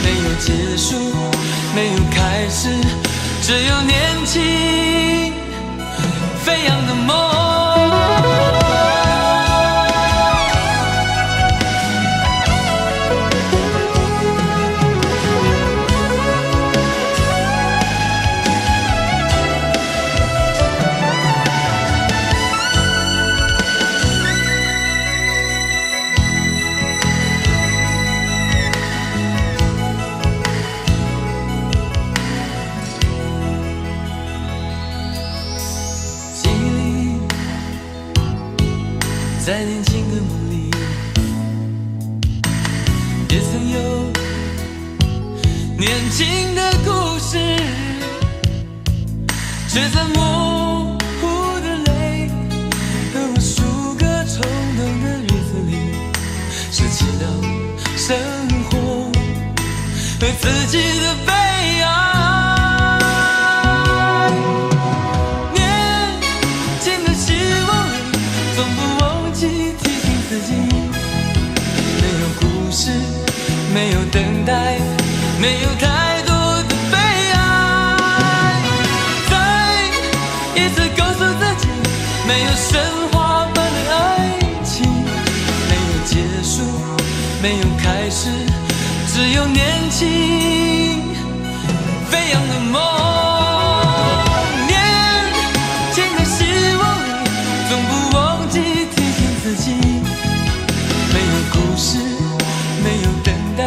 没有结束，没有开始，只有年轻飞扬的梦。在年轻的梦里，也曾有年轻的故事，却在模糊的泪和无数个冲动的日子里，拾起了生活和自己的悲哀。没有等待，没有太多的悲哀。再一次告诉自己，没有神话般的爱情，没有结束，没有开始，只有年轻飞扬的梦。年轻的希望里，总不忘记提醒自己，没有故事，没有等待，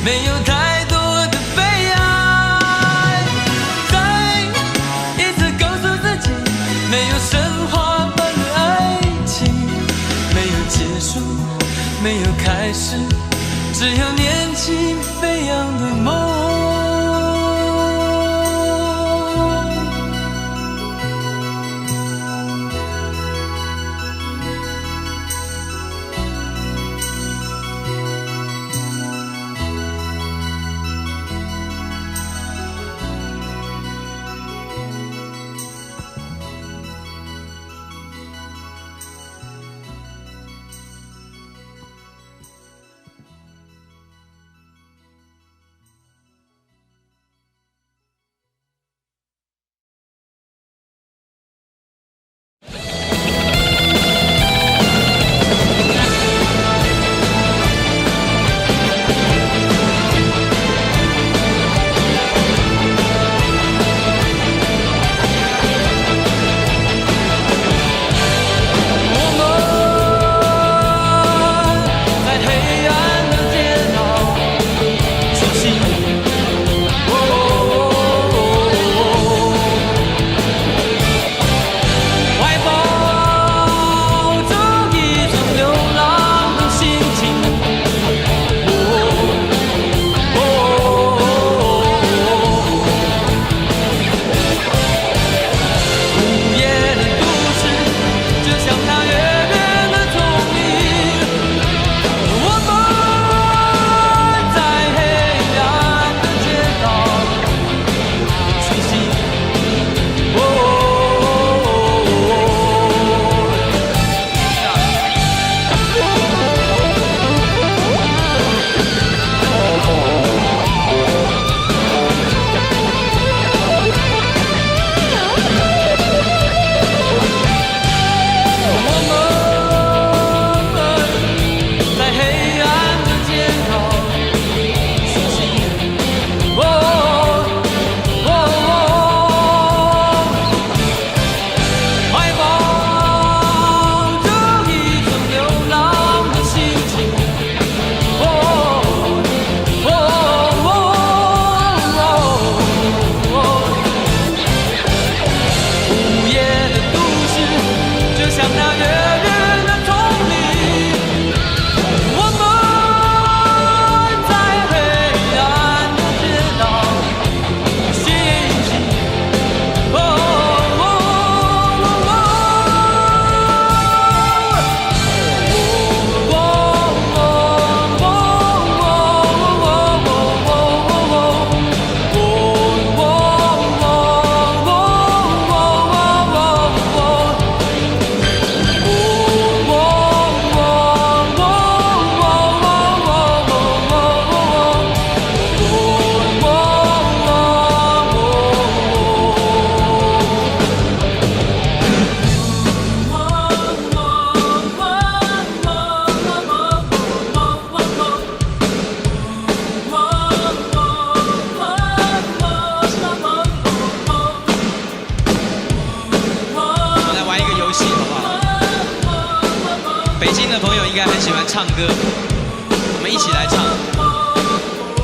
没有太多的悲哀。再一次告诉自己，没有神话般的爱情，没有结束，没有开始，只有年轻飞扬的梦。北京的朋友应该很喜欢唱歌，我们一起来唱。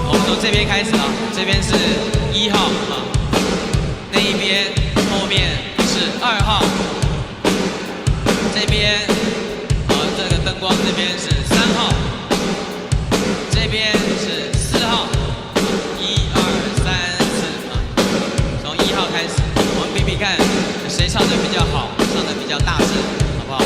我们从这边开始啊，这边是1号啊，那一边后面是2号，这边这个灯光这边是3号，这边是4号，1、2、3、4啊，从1号开始，我们比比看谁唱的比较好，唱的比较大声，好不好？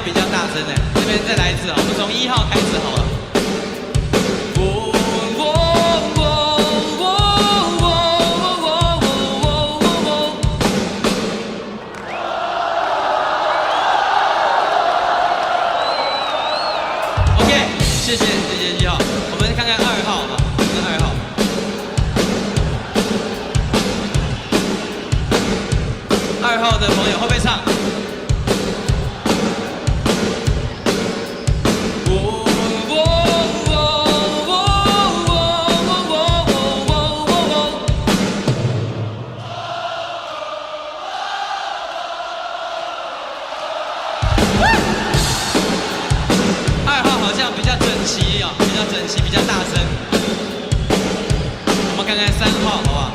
比较大声的，这边再来一次啊！我们从1号开始好了。OK， 谢谢1号，我们看看2号啊，看2号。2号的朋友会不会唱？比较整齐啊，比较整齐，比较大声。我们看看3号，好不好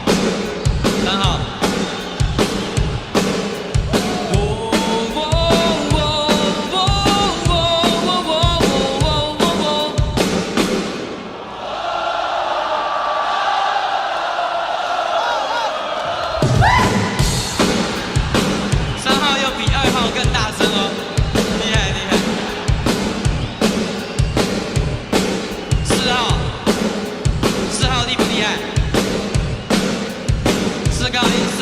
？3号。3号又比2号更大声哦，厉害厉害。4号厉不厉害？4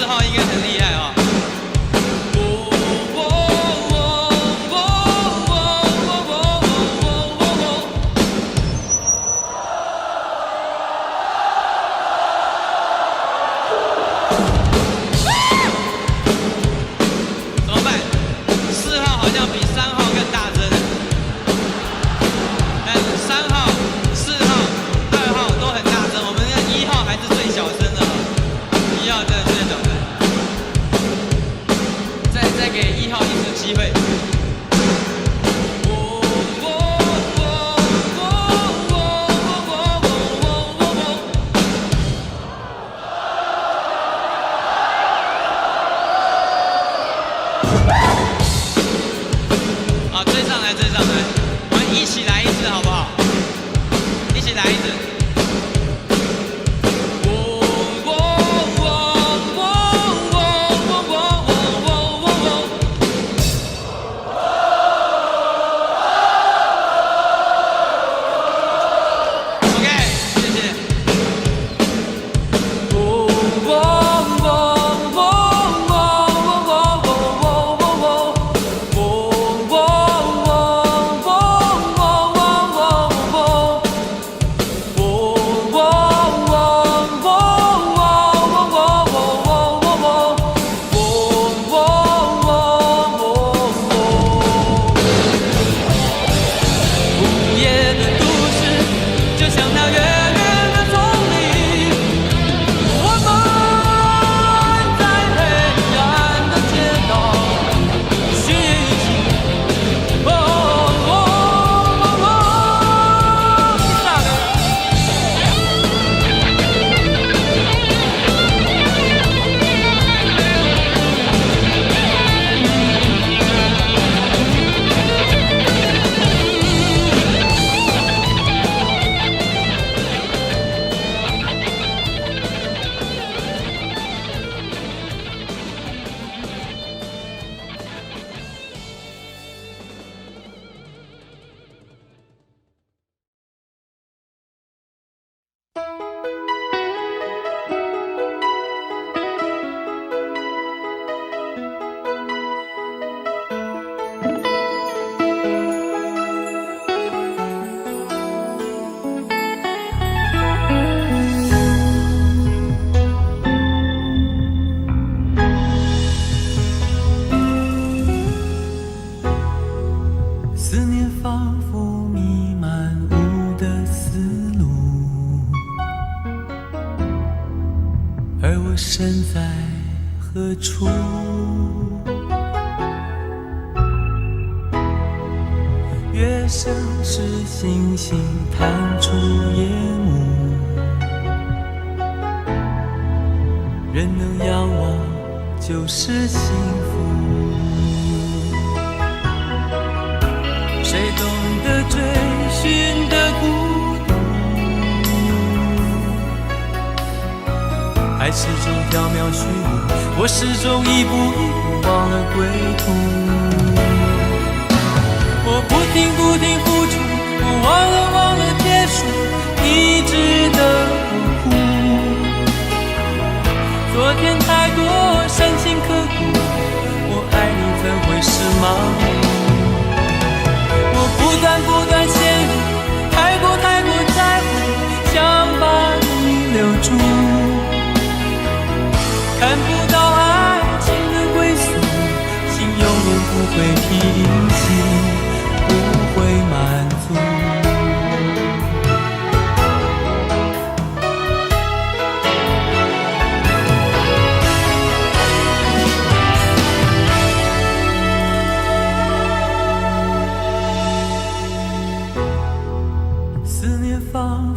号应该很厉害哦。怎么办？4号好像比3号更大声，但3号、4号、2号都很大声，我们的1号还是最小声的，1号真的最小声。再给1号一次机会。好，追上来，追上来，我们一起来一次好不好？一起来一次。何处？月升时，星星探出夜幕，人能仰望就是幸福。谁懂得追寻的孤独？爱始终缥缈虚无，我始终一步一步忘了归途。我不停付出，我忘了结束，你值得我哭。昨天太多深情刻骨，我爱你怎会是盲目？我不断陷入，太过在乎，想把你留住。看不到爱情的归宿，心永远不会平息。不会满足。思念仿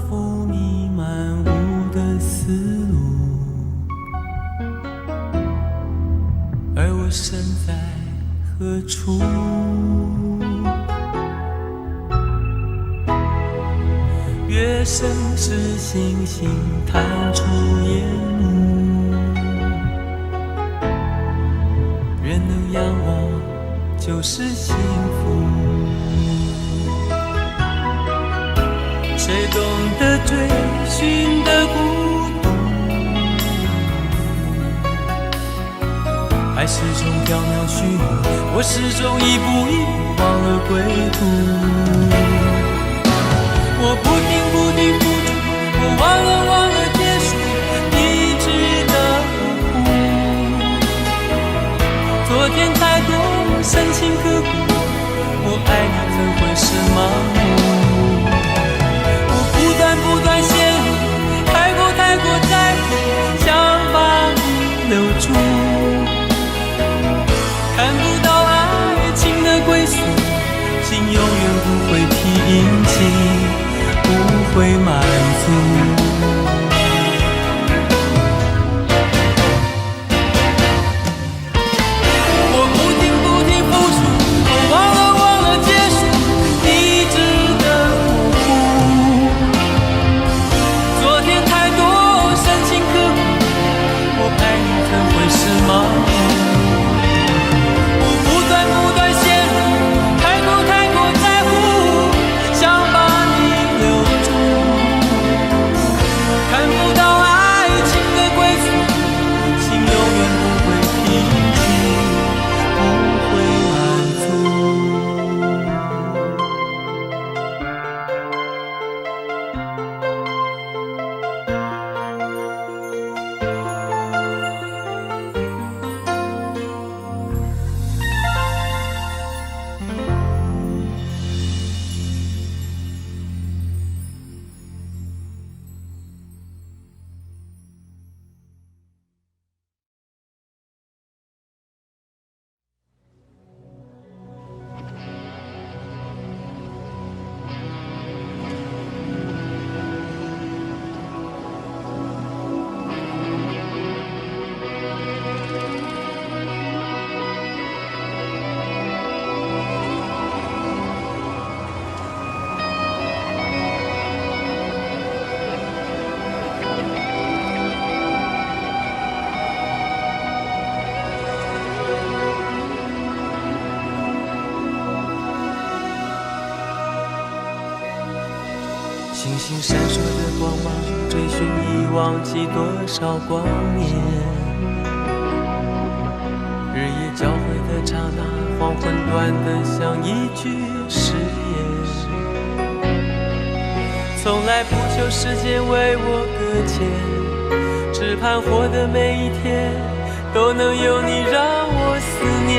佛弥漫我的思路，而我身在何处？月升时，星星探出夜幕，人能仰望就是幸福。谁懂得追寻的孤独？爱始终缥缈虚无，我始终一步一步忘了归途。我不停付出，我忘了结束，你值得我哭。昨天太多深情刻骨，我爱你怎会是盲目？我不断陷入，太过在乎，想把你留住。看不到爱情的归宿，心永远不会平静。不会满足。我不停付出，我忘了结束，你值得我哭。昨天太多深情刻骨，我爱你怎会是盲目？我不断陷入，太过在乎，想把看不到爱情的归宿，心永远不会平静，不会满足。星星闪烁的光芒，追寻已忘记多少光年。日夜交汇的刹那，黄昏短得像一句誓言。从来不求时间为我搁浅，只盼活的每一天都能有你让我思念。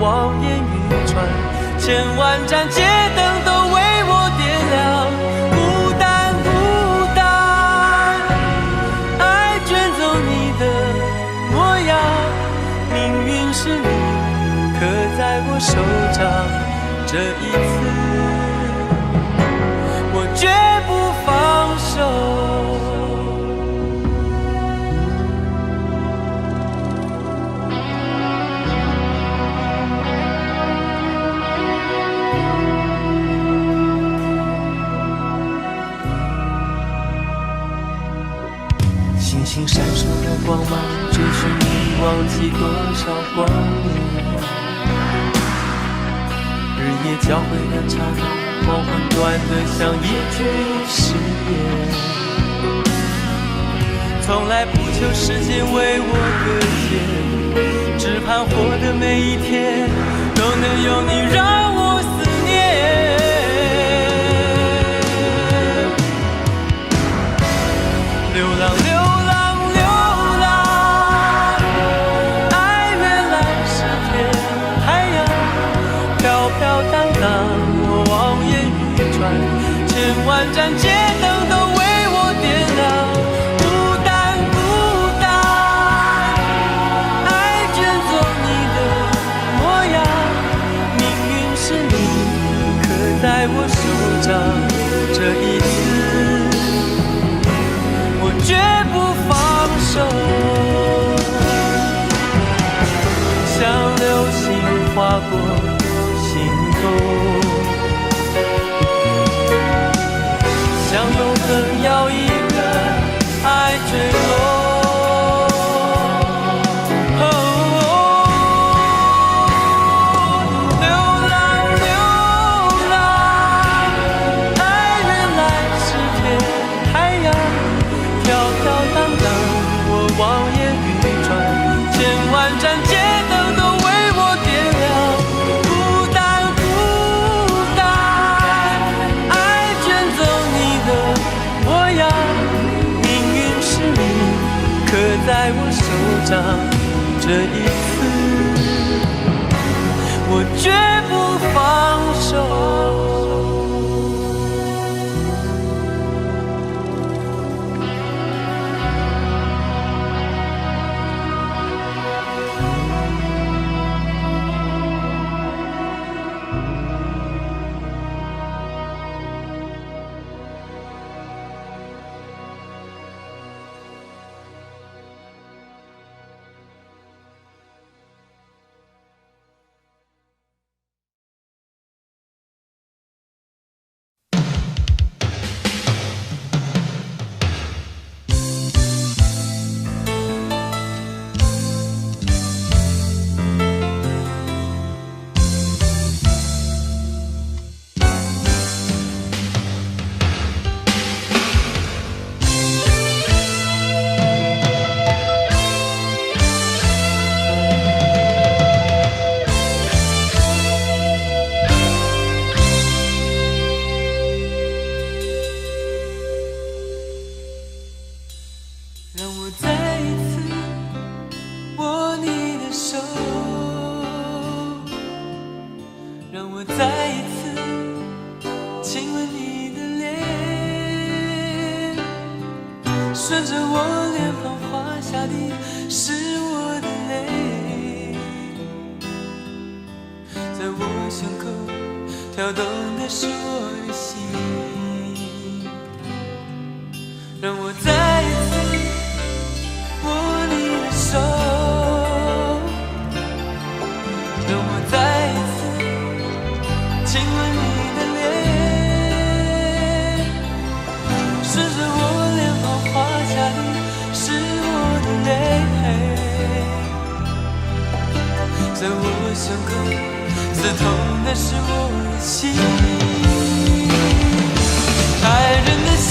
望眼欲穿，千万盏街灯都为我点亮。孤单孤单，爱卷走你的模样，命运是你刻在我手掌，这一次我绝不放手。星星闪烁的光芒，追寻你忘记多少光年。日夜交汇的刹那，黄昏短得像一句誓言。从来不求时间为我搁浅，只盼活的每一天都能有你让我思念。流浪流浪流浪，爱原来是片海洋，飘飘荡荡，我望眼欲穿，千万盏街灯都为我点亮。孤单孤单，爱卷走你的模样，命运是你刻在我手掌，这一次我绝不放手。像流星划过心头，像永恒要一个爱坠落。流浪流浪，爱原来是片海洋，飘飘荡荡，我望眼欲穿，千万盏街灯都为我点亮。孤单孤单，爱卷走你的模样，命运是你刻在我手掌，这一次我绝不放手。让我再一次握你的手，让我再一次亲吻你的脸，顺着我脸庞滑下的是我的泪，在我胸口跳动的是我的心，让我再一次握你的手，让我再一次亲吻你的脸，顺着我脸庞滑下的是我的泪，在我胸口刺痛的是我的心，爱人的心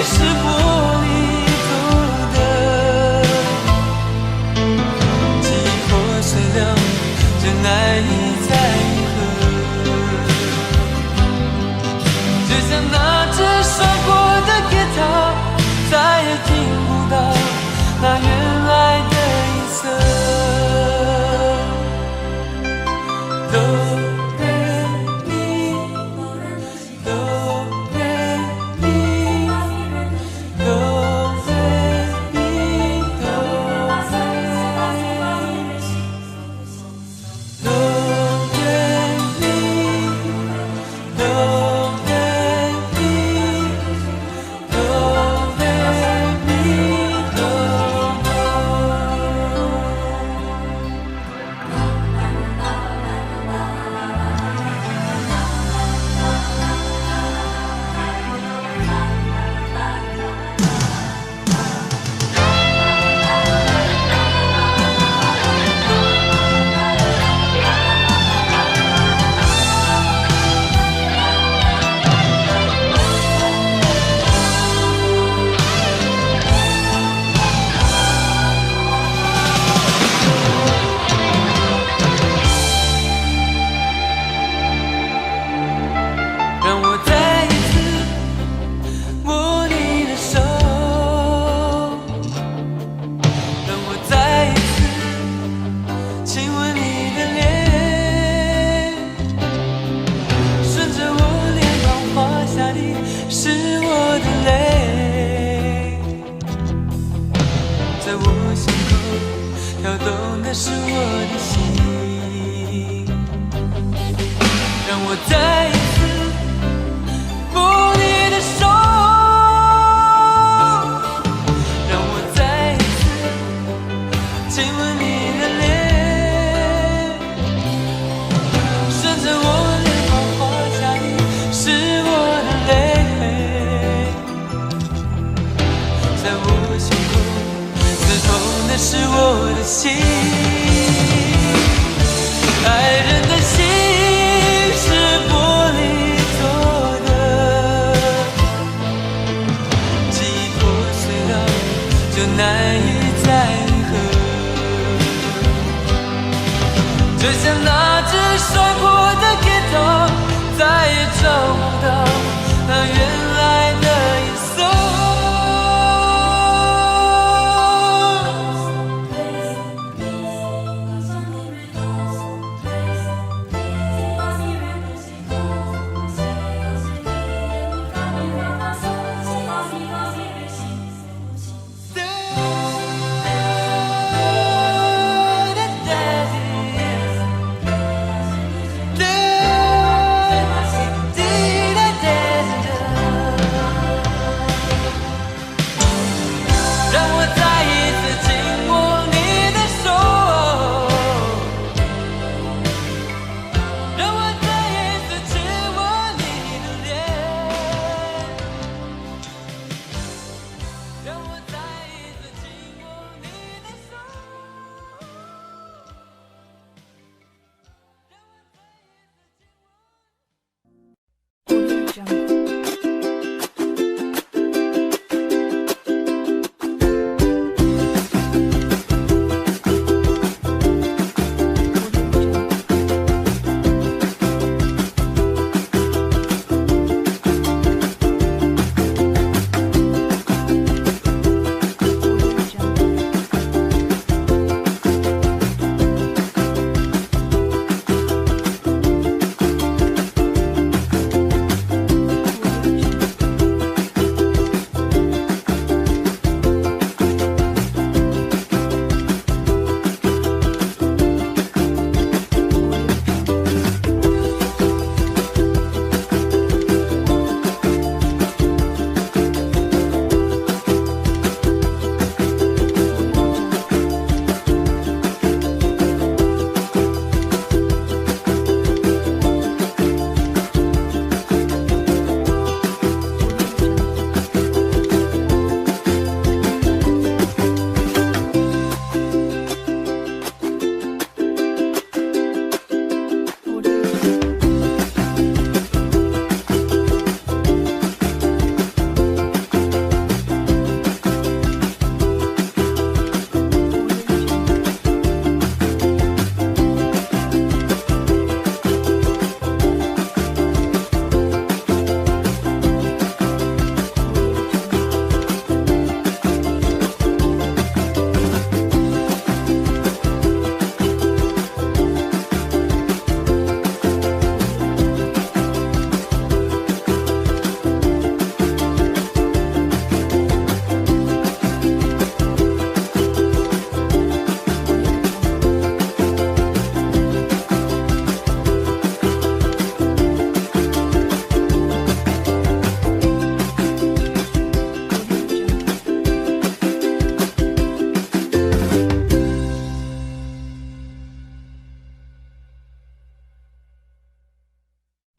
是玻璃难以再合，就像那只摔过的吉他，再也听不到那原来的音色。我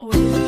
我